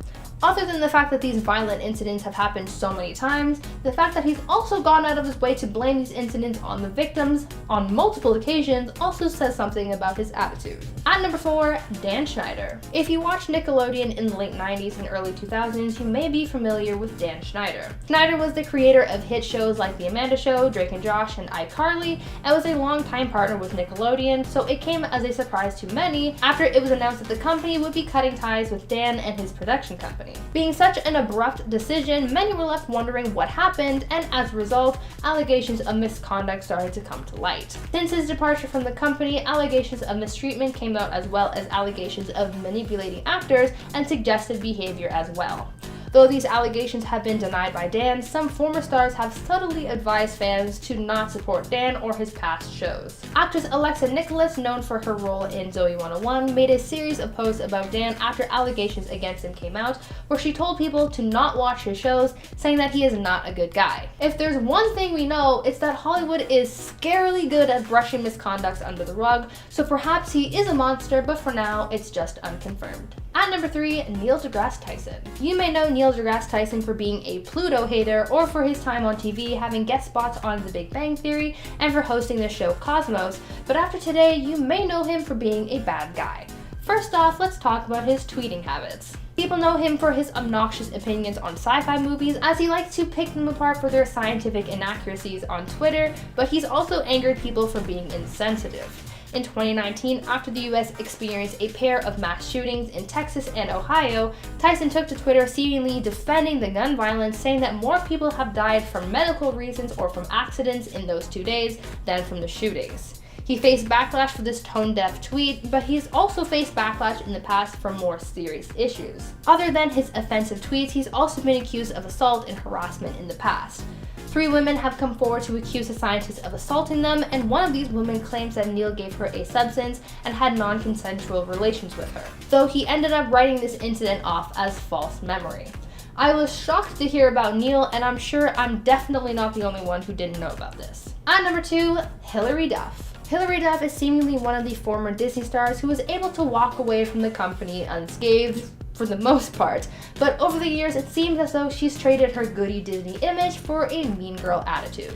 Other than the fact that these violent incidents have happened so many times, the fact that he's also gone out of his way to blame these incidents on the victims on multiple occasions also says something about his attitude. At number 4, Dan Schneider. If you watched Nickelodeon in the late 90s and early 2000s, you may be familiar with Dan Schneider. Schneider was the creator of hit shows like The Amanda Show, Drake and Josh, and iCarly, and was a longtime partner with Nickelodeon, so it came as a surprise to many after it was announced that the company would be cutting ties with Dan and his production company. company. Being such an abrupt decision, many were left wondering what happened, and as a result, allegations of misconduct started to come to light. Since his departure from the company, allegations of mistreatment came out, as well as allegations of manipulating actors and suggestive behavior as well. Though these allegations have been denied by Dan, some former stars have subtly advised fans to not support Dan or his past shows. Actress Alexa Nicholas, known for her role in Zoey 101, made a series of posts about Dan after allegations against him came out, where she told people to not watch his shows, saying that he is not a good guy. If there's one thing we know, it's that Hollywood is scarily good at brushing misconducts under the rug, so perhaps he is a monster, but for now, it's just unconfirmed. At number 3, Neil deGrasse Tyson. You may know Neil deGrasse Tyson for being a Pluto hater, or for his time on TV having guest spots on The Big Bang Theory, and for hosting the show Cosmos, but after today, you may know him for being a bad guy. First off, let's talk about his tweeting habits. People know him for his obnoxious opinions on sci-fi movies, as he likes to pick them apart for their scientific inaccuracies on Twitter, but he's also angered people for being insensitive. In 2019, after the US experienced a pair of mass shootings in Texas and Ohio, Tyson took to Twitter seemingly defending the gun violence, saying that more people have died from medical reasons or from accidents in those 2 days than from the shootings. He faced backlash for this tone-deaf tweet, but he's also faced backlash in the past for more serious issues. Other than his offensive tweets, he's also been accused of assault and harassment in the past. 3 women have come forward to accuse the scientist of assaulting them, and one of these women claims that Neil gave her a substance and had non-consensual relations with her, though he ended up writing this incident off as false memory. I was shocked to hear about Neil, and I'm sure I'm definitely not the only one who didn't know about this. At number 2, Hilary Duff. Hilary Duff is seemingly one of the former Disney stars who was able to walk away from the company unscathed, for the most part, but over the years it seems as though she's traded her goody Disney image for a mean girl attitude.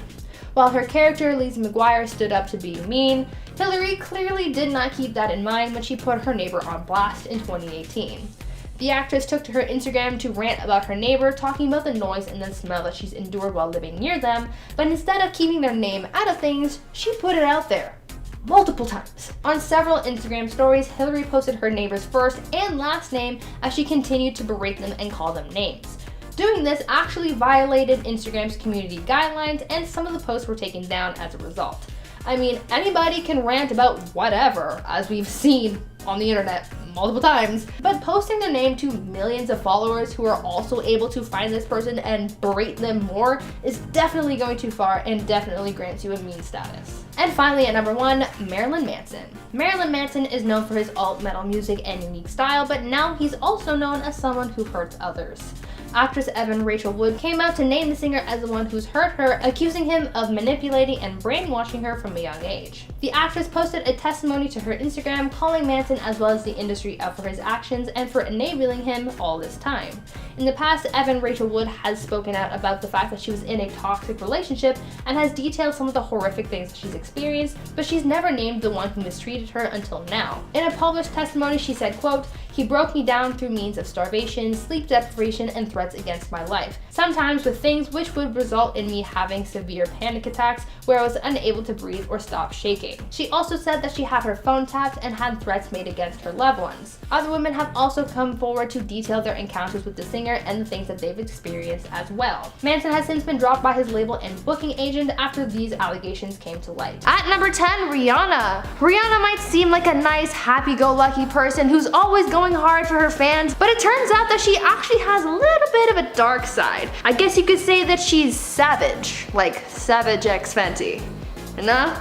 While her character Lizzie McGuire stood up to being mean, Hilary clearly did not keep that in mind when she put her neighbor on blast in 2018. The actress took to her Instagram to rant about her neighbor, talking about the noise and the smell that she's endured while living near them, but instead of keeping their name out of things, she put it out there. Multiple times. On several Instagram stories, Hilary posted her neighbor's first and last name as she continued to berate them and call them names. Doing this actually violated Instagram's community guidelines, and some of the posts were taken down as a result. I mean, anybody can rant about whatever, as we've seen on the internet multiple times, but posting their name to millions of followers who are also able to find this person and berate them more is definitely going too far and definitely grants you a mean status. And finally, at number 1, Marilyn Manson. Marilyn Manson is known for his alt-metal music and unique style, but now he's also known as someone who hurts others. Actress Evan Rachel Wood came out to name the singer as the one who's hurt her, accusing him of manipulating and brainwashing her from a young age. The actress posted a testimony to her Instagram calling Manson as well as the industry out for his actions and for enabling him all this time. In the past, Evan Rachel Wood has spoken out about the fact that she was in a toxic relationship and has detailed some of the horrific things that she's experienced, but she's never named the one who mistreated her until now. In a published testimony, she said, quote, "He broke me down through means of starvation, sleep deprivation, and threats against my life, sometimes with things which would result in me having severe panic attacks where I was unable to breathe or stop shaking." She also said that she had her phone tapped and had threats made against her loved ones. Other women have also come forward to detail their encounters with the singer and the things that they've experienced as well. Manson has since been dropped by his label and booking agent after these allegations came to light. At number 10, Rihanna. Rihanna might seem like a nice, happy-go-lucky person who's always going hard for her fans, but it turns out that she actually has a little bit of a dark side. I guess you could say that she's savage, like Savage X Fenty. No?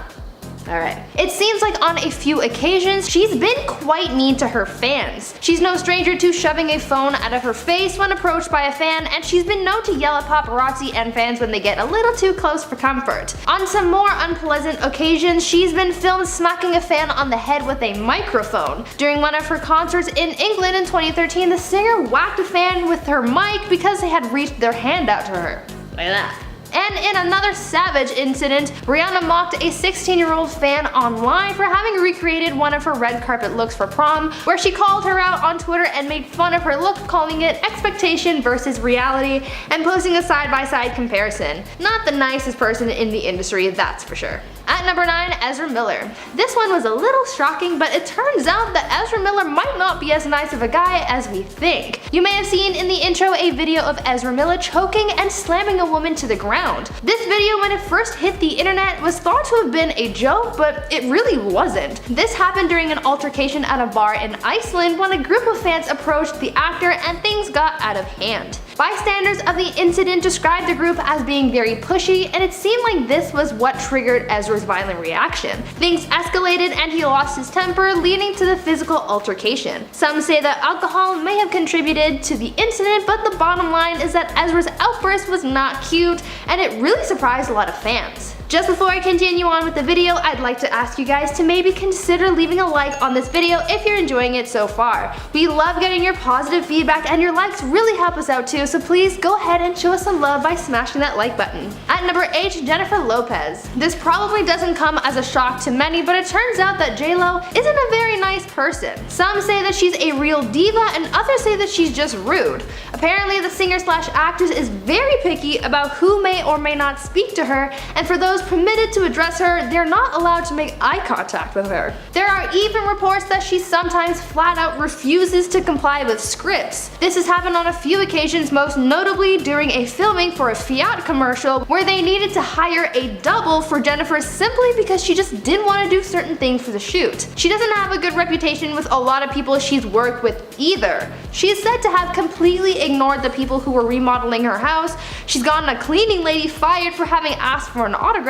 Alright. It seems like on a few occasions, she's been quite mean to her fans. She's no stranger to shoving a phone out of her face when approached by a fan, and she's been known to yell at paparazzi and fans when they get a little too close for comfort. On some more unpleasant occasions, she's been filmed smacking a fan on the head with a microphone. During one of her concerts in England in 2013, the singer whacked a fan with her mic because they had reached their hand out to her. Like that. And in another savage incident, Rihanna mocked a 16-year-old fan online for having recreated one of her red carpet looks for prom, where she called her out on Twitter and made fun of her look, calling it expectation versus reality, and posting a side-by-side comparison. Not the nicest person in the industry, that's for sure. At number 9, Ezra Miller. This one was a little shocking, but it turns out that Ezra Miller might not be as nice of a guy as we think. You may have seen in the intro a video of Ezra Miller choking and slamming a woman to the ground. This video, when it first hit the internet, was thought to have been a joke, but it really wasn't. This happened during an altercation at a bar in Iceland when a group of fans approached the actor and things got out of hand. Bystanders of the incident described the group as being very pushy, and it seemed like this was what triggered Ezra's violent reaction. Things escalated and he lost his temper, leading to the physical altercation. Some say that alcohol may have contributed to the incident, but the bottom line is that Ezra's outburst was not cute, and it really surprised a lot of fans. Just before I continue on with the video, I'd like to ask you guys to maybe consider leaving a like on this video if you're enjoying it so far. We love getting your positive feedback, and your likes really help us out too, so please go ahead and show us some love by smashing that like button. At number 8, Jennifer Lopez. This probably doesn't come as a shock to many, but it turns out that J-Lo isn't a very nice person. Some say that she's a real diva, and others say that she's just rude. Apparently, the singer/actress is very picky about who may or may not speak to her, and for those permitted to address her, they're not allowed to make eye contact with her. There are even reports that she sometimes flat out refuses to comply with scripts. This has happened on a few occasions, most notably during a filming for a Fiat commercial where they needed to hire a double for Jennifer simply because she just didn't want to do certain things for the shoot. She doesn't have a good reputation with a lot of people she's worked with either. She is said to have completely ignored the people who were remodeling her house. She's gotten a cleaning lady fired for having asked for an autograph,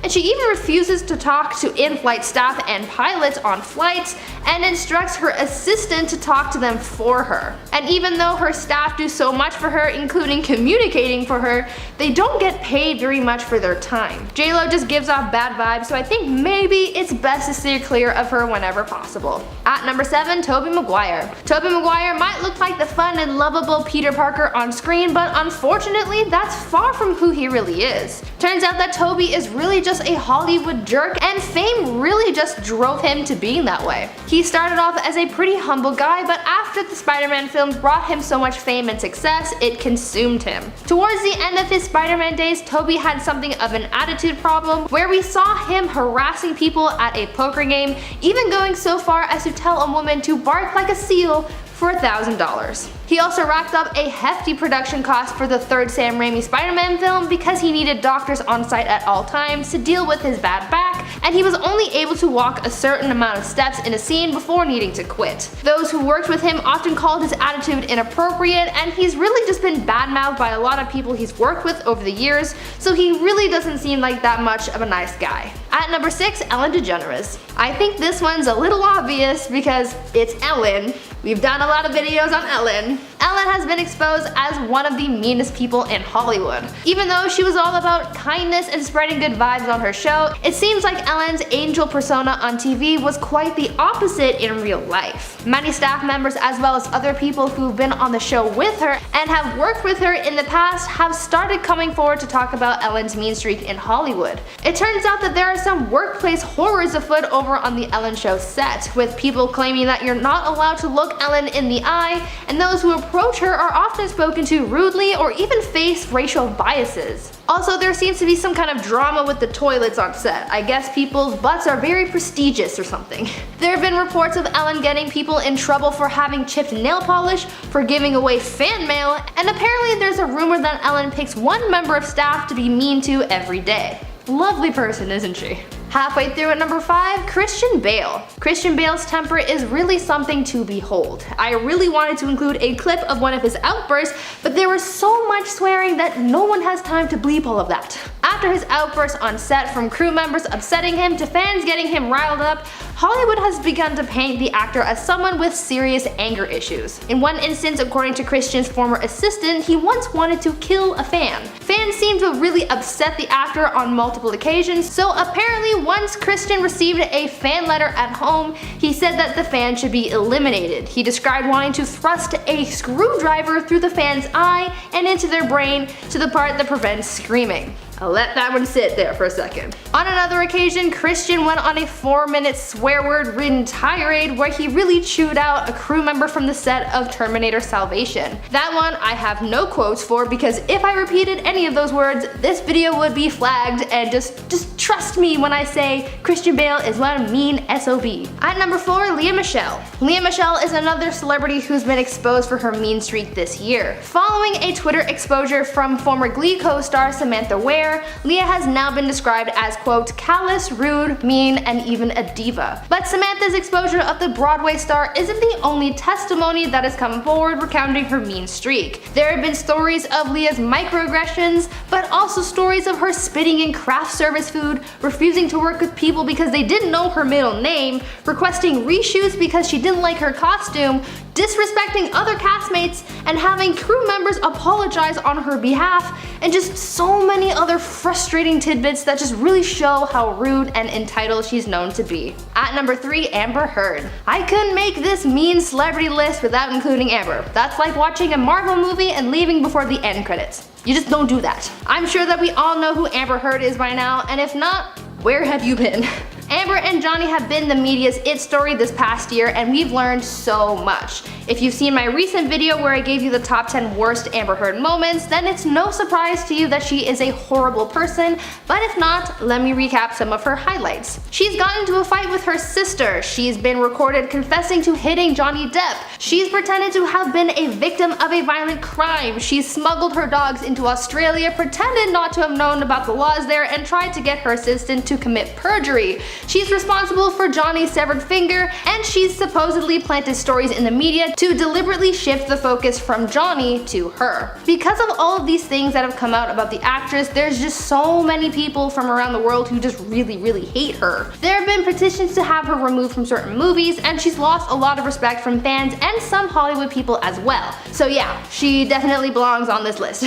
and she even refuses to talk to in-flight staff and pilots on flights and instructs her assistant to talk to them for her. And even though her staff do so much for her, including communicating for her, they don't get paid very much for their time. J-Lo just gives off bad vibes, so I think maybe it's best to steer clear of her whenever possible. At number 7, Tobey Maguire. Tobey Maguire might look like the fun and lovable Peter Parker on screen, but unfortunately that's far from who he really is. Turns out that Tobey is really just a Hollywood jerk, and fame really just drove him to being that way. He started off as a pretty humble guy, but after the Spider-Man films brought him so much fame and success, it consumed him. Towards the end of his Spider-Man days, Tobey had something of an attitude problem, where we saw him harassing people at a poker game, even going so far as to tell a woman to bark like a seal for $1,000. He also racked up a hefty production cost for the third Sam Raimi Spider-Man film because he needed doctors on site at all times to deal with his bad back, and he was only able to walk a certain amount of steps in a scene before needing to quit. Those who worked with him often called his attitude inappropriate, and he's really just been badmouthed by a lot of people he's worked with over the years, so he really doesn't seem like that much of a nice guy. At number 6, Ellen DeGeneres. I think this one's a little obvious because it's Ellen. We've done a lot of videos on Ellen. Ellen has been exposed as one of the meanest people in Hollywood. Even though she was all about kindness and spreading good vibes on her show, it seems like Ellen's angel persona on TV was quite the opposite in real life. Many staff members as well as other people who've been on the show with her and have worked with her in the past have started coming forward to talk about Ellen's mean streak in Hollywood. It turns out that there are some workplace horrors afoot over on the Ellen show set, with people claiming that you're not allowed to look Ellen in the eye, and those who approach her are often spoken to rudely or even face racial biases. Also, there seems to be some kind of drama with the toilets on set. I guess people's butts are very prestigious or something. There have been reports of Ellen getting people in trouble for having chipped nail polish, for giving away fan mail, and apparently there's a rumor that Ellen picks one member of staff to be mean to every day. Lovely person, isn't she? Halfway through at number 5, Christian Bale. Christian Bale's temper is really something to behold. I really wanted to include a clip of one of his outbursts, but there was so much swearing that no one has time to bleep all of that. After his outbursts on set, from crew members upsetting him to fans getting him riled up, Hollywood has begun to paint the actor as someone with serious anger issues. In one instance, according to Christian's former assistant, he once wanted to kill a fan. Fans seem to have really upset the actor on multiple occasions, so apparently once Christian received a fan letter at home, he said that the fan should be eliminated. He described wanting to thrust a screwdriver through the fan's eye and into their brain to the part that prevents screaming. I'll let that one sit there for a second. On another occasion, Christian went on a 4-minute swear word-ridden tirade where he really chewed out a crew member from the set of Terminator Salvation. That one I have no quotes for, because if I repeated any of those words, this video would be flagged, and just trust me when I say Christian Bale is one mean SOB. At number 4, Lea Michele. Lea Michele is another celebrity who's been exposed for her mean streak this year. Following a Twitter exposure from former Glee co-star Samantha Ware, Lea has now been described as, quote, callous, rude, mean, and even a diva. But Samantha's exposure of the Broadway star isn't the only testimony that has come forward recounting her mean streak. There have been stories of Lea's microaggressions, but also stories of her spitting in craft service food, refusing to work with people because they didn't know her middle name, requesting reshoots because she didn't like her costume, disrespecting other castmates, and having crew members apologize on her behalf, and just so many other frustrating tidbits that just really show how rude and entitled she's known to be. At number 3, Amber Heard. I couldn't make this mean celebrity list without including Amber. That's like watching a Marvel movie and leaving before the end credits. You just don't do that. I'm sure that we all know who Amber Heard is by now, and if not, where have you been? Amber and Johnny have been the media's it story this past year, and we've learned so much. If you've seen my recent video where I gave you the top 10 worst Amber Heard moments, then it's no surprise to you that she is a horrible person, but if not, let me recap some of her highlights. She's gotten into a fight with her sister, she's been recorded confessing to hitting Johnny Depp, she's pretended to have been a victim of a violent crime, she's smuggled her dogs into Australia, pretended not to have known about the laws there, and tried to get her assistant to commit perjury. She's responsible for Johnny's severed finger, and she's supposedly planted stories in the media to deliberately shift the focus from Johnny to her. Because of all of these things that have come out about the actress, there's just so many people from around the world who just really hate her. There have been petitions to have her removed from certain movies, and she's lost a lot of respect from fans and some Hollywood people as well. So yeah, she definitely belongs on this list.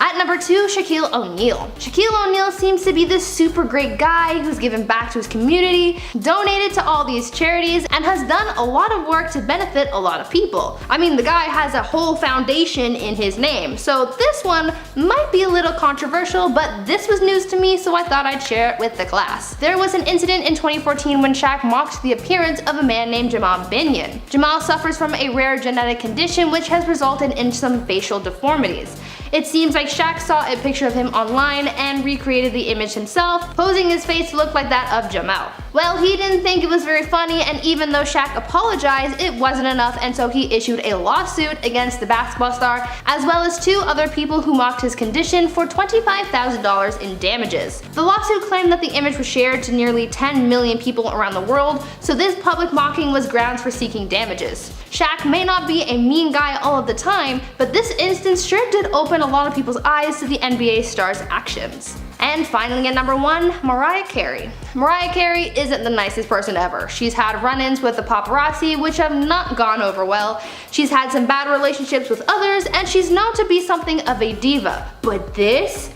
At number 2, Shaquille O'Neal. Shaquille O'Neal seems to be this super great guy who's given back to his community, donated to all these charities, and has done a lot of work to benefit a lot of people. I mean, the guy has a whole foundation in his name, so this one might be a little controversial, but this was news to me, so I thought I'd share it with the class. There was an incident in 2014 when Shaq mocked the appearance of a man named Jamal Binion. Jamal suffers from a rare genetic condition which has resulted in some facial deformities. It seems like Shaq saw a picture of him online and recreated the image himself, posing his face to look like that of Jamal. Well, he didn't think it was very funny, and even though Shaq apologized, it wasn't enough, and so he issued a lawsuit against the basketball star, as well as 2 other people who mocked his condition for $25,000 in damages. The lawsuit claimed that the image was shared to nearly 10 million people around the world, so this public mocking was grounds for seeking damages. Shaq may not be a mean guy all of the time, but this instance sure did open a lot of people's eyes to the NBA star's actions. And finally at number 1, Mariah Carey. Mariah Carey isn't the nicest person ever. She's had run-ins with the paparazzi which have not gone over well, she's had some bad relationships with others, and she's known to be something of a diva. But this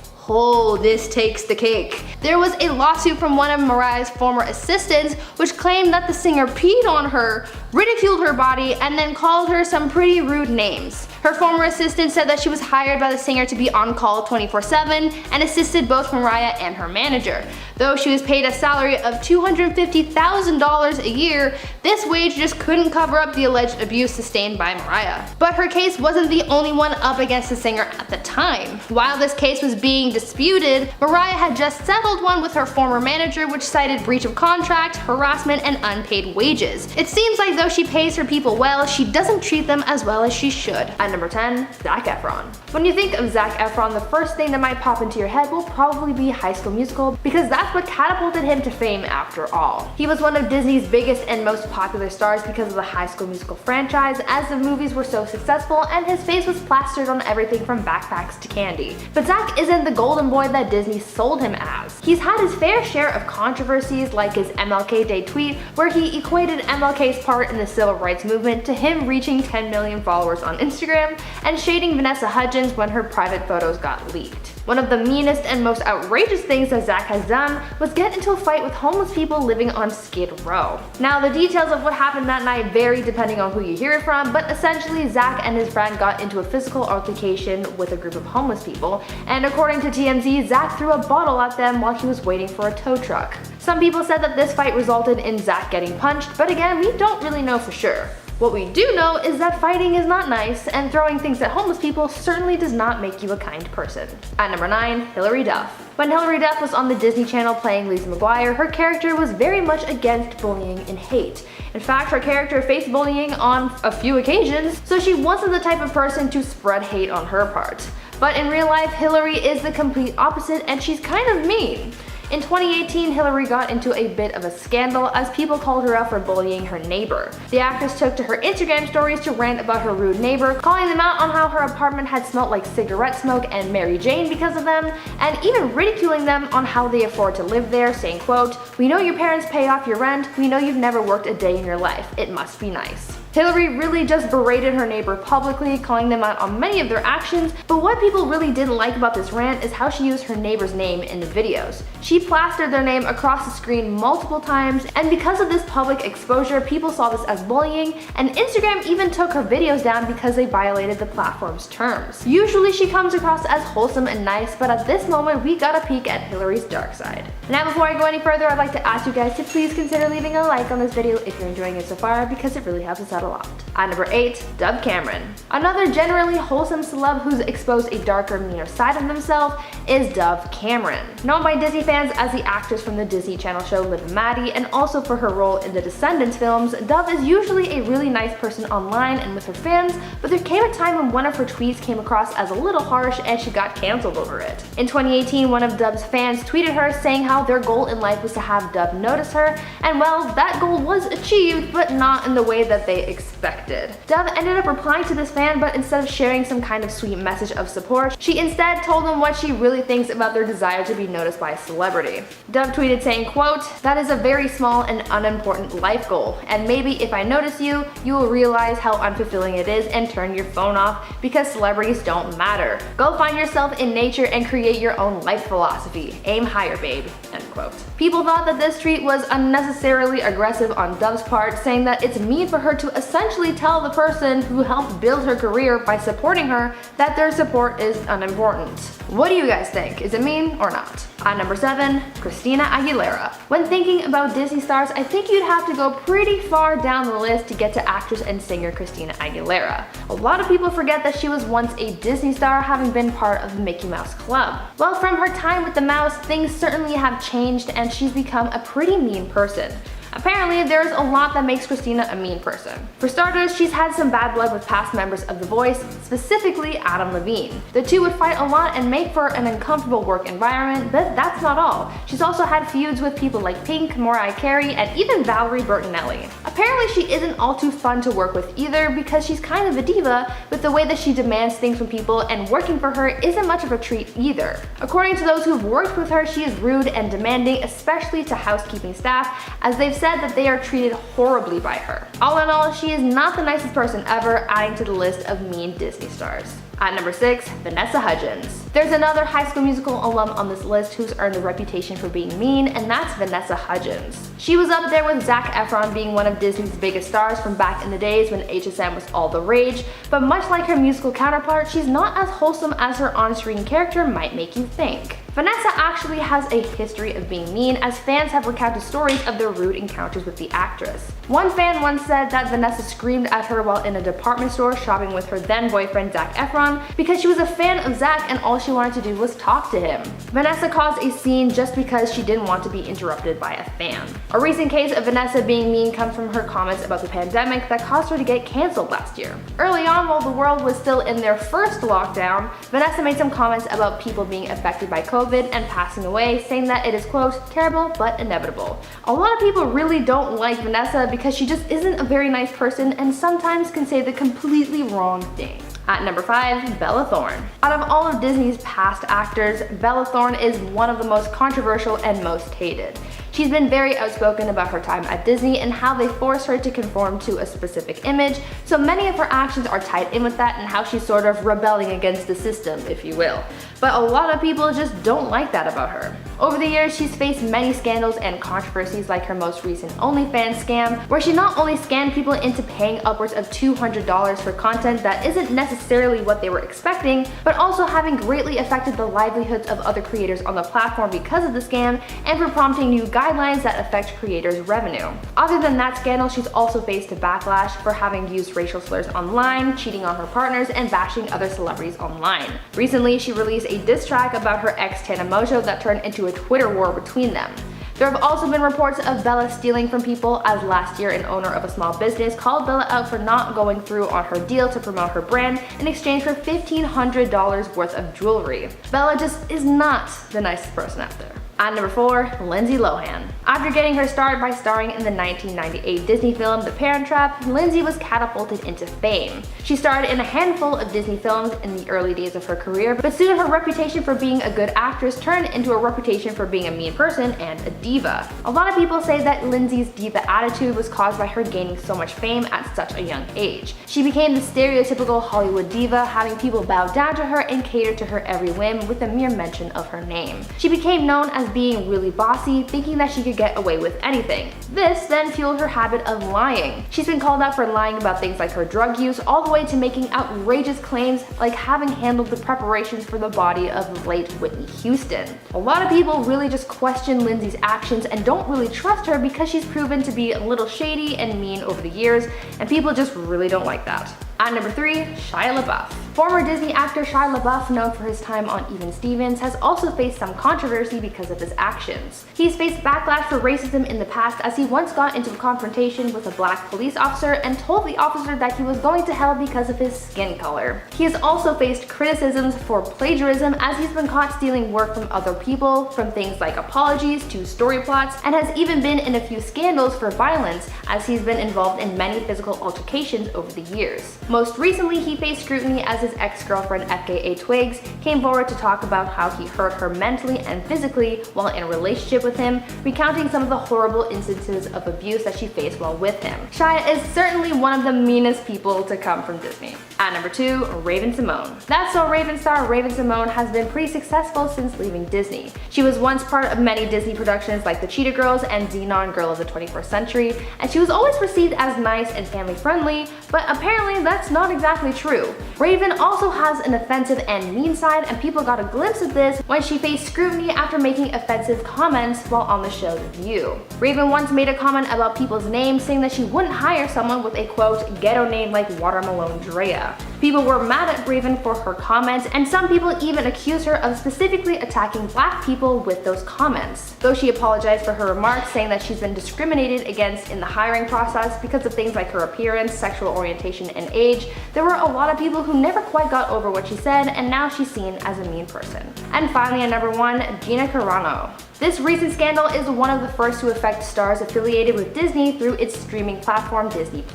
takes the cake. There was a lawsuit from one of Mariah's former assistants which claimed that the singer peed on her, ridiculed her body, and then called her some pretty rude names. Her former assistant said that she was hired by the singer to be on call 24/7 and assisted both Mariah and her manager. Though she was paid a salary of $250,000 a year, this wage just couldn't cover up the alleged abuse sustained by Mariah. But her case wasn't the only one up against the singer at the time. While this case was being disputed, Mariah had just settled one with her former manager which cited breach of contract, harassment, and unpaid wages. It seems like though she pays her people well, she doesn't treat them as well as she should. At number 10, Zac Efron. When you think of Zac Efron, the first thing that might pop into your head will probably be High School Musical, because that's what catapulted him to fame after all. He was one of Disney's biggest and most popular stars because of the High School Musical franchise, as the movies were so successful and his face was plastered on everything from backpacks to candy. But Zac isn't the golden boy that Disney sold him as. He's had his fair share of controversies, like his MLK Day tweet where he equated MLK's part in the civil rights movement to him reaching 10 million followers on Instagram, Instagram, and shading Vanessa Hudgens when her private photos got leaked. One of the meanest and most outrageous things that Zach has done was get into a fight with homeless people living on Skid Row. Now, the details of what happened that night vary depending on who you hear it from, but essentially Zach and his friend got into a physical altercation with a group of homeless people, and according to TMZ, Zach threw a bottle at them while he was waiting for a tow truck. Some people said that this fight resulted in Zach getting punched, but again, we don't really know for sure. What we do know is that fighting is not nice, and throwing things at homeless people certainly does not make you a kind person. At number 9, Hilary Duff. When Hilary Duff was on the Disney Channel playing Lizzie McGuire, her character was very much against bullying and hate. In fact, her character faced bullying on a few occasions, so she wasn't the type of person to spread hate on her part. But in real life, Hilary is the complete opposite, and she's kind of mean. In 2018, Hilary got into a bit of a scandal as people called her out for bullying her neighbor. The actress took to her Instagram stories to rant about her rude neighbor, calling them out on how her apartment had smelled like cigarette smoke and Mary Jane because of them, and even ridiculing them on how they afford to live there, saying, quote, "We know your parents pay off your rent, we know you've never worked a day in your life, it must be nice." Hilary really just berated her neighbor publicly, calling them out on many of their actions, but what people really didn't like about this rant is how she used her neighbor's name in the videos. She plastered their name across the screen multiple times, and because of this public exposure, people saw this as bullying, and Instagram even took her videos down because they violated the platform's terms. Usually she comes across as wholesome and nice, but at this moment we got a peek at Hilary's dark side. Now before I go any further, I'd like to ask you guys to please consider leaving a like on this video if you're enjoying it so far, because it really helps us out a lot. At number 8, Dove Cameron. Another generally wholesome celeb who's exposed a darker, meaner side of themselves is Dove Cameron. Known by Disney fans as the actress from the Disney Channel show Liv and Maddie, and also for her role in the Descendants films, Dove is usually a really nice person online and with her fans, but there came a time when one of her tweets came across as a little harsh and she got cancelled over it. In 2018, one of Dove's fans tweeted her saying how their goal in life was to have Dove notice her, and well, that goal was achieved, but not in the way that they expected. Dove ended up replying to this fan, but instead of sharing some kind of sweet message of support, she instead told them what she really thinks about their desire to be noticed by a celebrity. Dove tweeted saying, quote, "That is a very small and unimportant life goal, and maybe if I notice you, you will realize how unfulfilling it is and turn your phone off because celebrities don't matter. Go find yourself in nature and create your own life philosophy. Aim higher, babe." End quote. People thought that this tweet was unnecessarily aggressive on Dove's part, saying that it's mean for her to essentially tell the person who helped build her career by supporting her that their support is unimportant. What do you guys think? Is it mean or not? At number 7, Christina Aguilera. When thinking about Disney stars, I think you'd have to go pretty far down the list to get to actress and singer Christina Aguilera. A lot of people forget that she was once a Disney star, having been part of the Mickey Mouse Club. Well, from her time with the mouse, things certainly have changed and she's become a pretty mean person. Apparently, there's a lot that makes Christina a mean person. For starters, she's had some bad blood with past members of The Voice, specifically Adam Levine. The two would fight a lot and make for an uncomfortable work environment, but that's not all. She's also had feuds with people like Pink, Mariah Carey, and even Valerie Bertinelli. Apparently, she isn't all too fun to work with either because she's kind of a diva with the way that she demands things from people, and working for her isn't much of a treat either. According to those who've worked with her, she is rude and demanding, especially to housekeeping staff, as they've said that they are treated horribly by her. All in all, she is not the nicest person ever, adding to the list of mean Disney stars. At number 6, Vanessa Hudgens. There's another High School Musical alum on this list who's earned a reputation for being mean, and that's Vanessa Hudgens. She was up there with Zac Efron being one of Disney's biggest stars from back in the days when HSM was all the rage, but much like her musical counterpart, she's not as wholesome as her on-screen character might make you think. Vanessa actually has a history of being mean, as fans have recounted stories of their rude encounters with the actress. One fan once said that Vanessa screamed at her while in a department store shopping with her then boyfriend Zac Efron because she was a fan of Zac and all she wanted to do was talk to him. Vanessa caused a scene just because she didn't want to be interrupted by a fan. A recent case of Vanessa being mean comes from her comments about the pandemic that caused her to get cancelled last year. Early on, while the world was still in their first lockdown, Vanessa made some comments about people being affected by COVID and passing away, saying that it is, quote, terrible but inevitable. A lot of people really don't like Vanessa because she just isn't a very nice person and sometimes can say the completely wrong thing. At number 5, Bella Thorne. Out of all of Disney's past actors, Bella Thorne is one of the most controversial and most hated. She's been very outspoken about her time at Disney and how they forced her to conform to a specific image, so many of her actions are tied in with that and how she's sort of rebelling against the system, if you will. But a lot of people just don't like that about her. Over the years, she's faced many scandals and controversies, like her most recent OnlyFans scam, where she not only scammed people into paying upwards of $200 for content that isn't necessarily what they were expecting, but also having greatly affected the livelihoods of other creators on the platform because of the scam, and for prompting new guidelines that affect creators' revenue. Other than that scandal, she's also faced a backlash for having used racial slurs online, cheating on her partners, and bashing other celebrities online. Recently, she released a diss track about her ex Tana Mongeau that turned into a Twitter war between them. There have also been reports of Bella stealing from people, as last year an owner of a small business called Bella out for not going through on her deal to promote her brand in exchange for $1,500 worth of jewelry. Bella just is not the nicest person out there. At number 4, Lindsay Lohan. After getting her start by starring in the 1998 Disney film The Parent Trap, Lindsay was catapulted into fame. She starred in a handful of Disney films in the early days of her career, but soon her reputation for being a good actress turned into a reputation for being a mean person and a diva. A lot of people say that Lindsay's diva attitude was caused by her gaining so much fame at such a young age. She became the stereotypical Hollywood diva, having people bow down to her and cater to her every whim with a mere mention of her name. She became known as being really bossy, thinking that she could get away with anything. This then fueled her habit of lying. She's been called out for lying about things like her drug use, all the way to making outrageous claims like having handled the preparations for the body of the late Whitney Houston. A lot of people really just question Lindsay's actions and don't really trust her because she's proven to be a little shady and mean over the years, and people just really don't like that. At number 3, Shia LaBeouf. Former Disney actor Shia LaBeouf, known for his time on Even Stevens, has also faced some controversy because of his actions. He's faced backlash for racism in the past, as he once got into a confrontation with a black police officer and told the officer that he was going to hell because of his skin color. He has also faced criticisms for plagiarism, as he's been caught stealing work from other people, from things like apologies to story plots, and has even been in a few scandals for violence, as he's been involved in many physical altercations over the years. Most recently, he faced scrutiny as his ex-girlfriend FKA Twigs came forward to talk about how he hurt her mentally and physically while in a relationship with him, recounting some of the horrible instances of abuse that she faced while with him. Shia is certainly one of the meanest people to come from Disney. At number 2, Raven-Symoné. That's So Raven star Raven-Symoné has been pretty successful since leaving Disney. She was once part of many Disney productions like The Cheetah Girls and Xenon Girl of the 21st Century, and she was always perceived as nice and family-friendly, but apparently that's not exactly true. Raven also has an offensive and mean side, and people got a glimpse of this when she faced scrutiny after making offensive comments while on the show The View. Raven once made a comment about people's names, saying that she wouldn't hire someone with a quote ghetto name like Watermelon Drea. People were mad at Raven for her comments, and some people even accused her of specifically attacking black people with those comments. Though she apologized for her remarks, saying that she's been discriminated against in the hiring process because of things like her appearance, sexual orientation, and age, there were a lot of people who never quite got over what she said, and now she's seen as a mean person. And finally, at number 1, Gina Carano. This recent scandal is one of the first to affect stars affiliated with Disney through its streaming platform Disney+.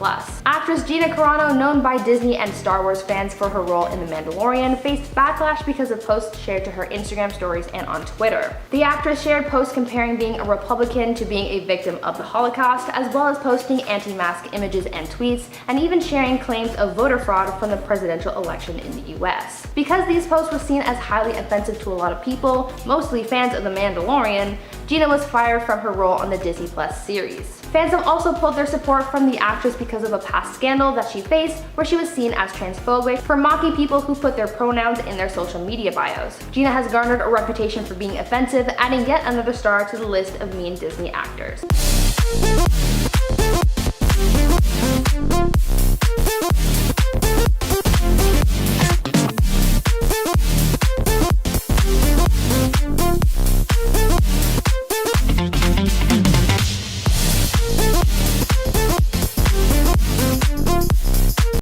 Actress Gina Carano, known by Disney and Star Wars fans for her role in The Mandalorian, faced backlash because of posts shared to her Instagram stories and on Twitter. The actress shared posts comparing being a Republican to being a victim of the Holocaust, as well as posting anti-mask images and tweets, and even sharing claims of voter fraud from the presidential election in the US. Because these posts were seen as highly offensive to a lot of people, mostly fans of The Mandalorian, Gina was fired from her role on the Disney Plus series. Fans have also pulled their support from the actress because of a past scandal that she faced where she was seen as transphobic for mocking people who put their pronouns in their social media bios. Gina has garnered a reputation for being offensive, adding yet another star to the list of mean Disney actors.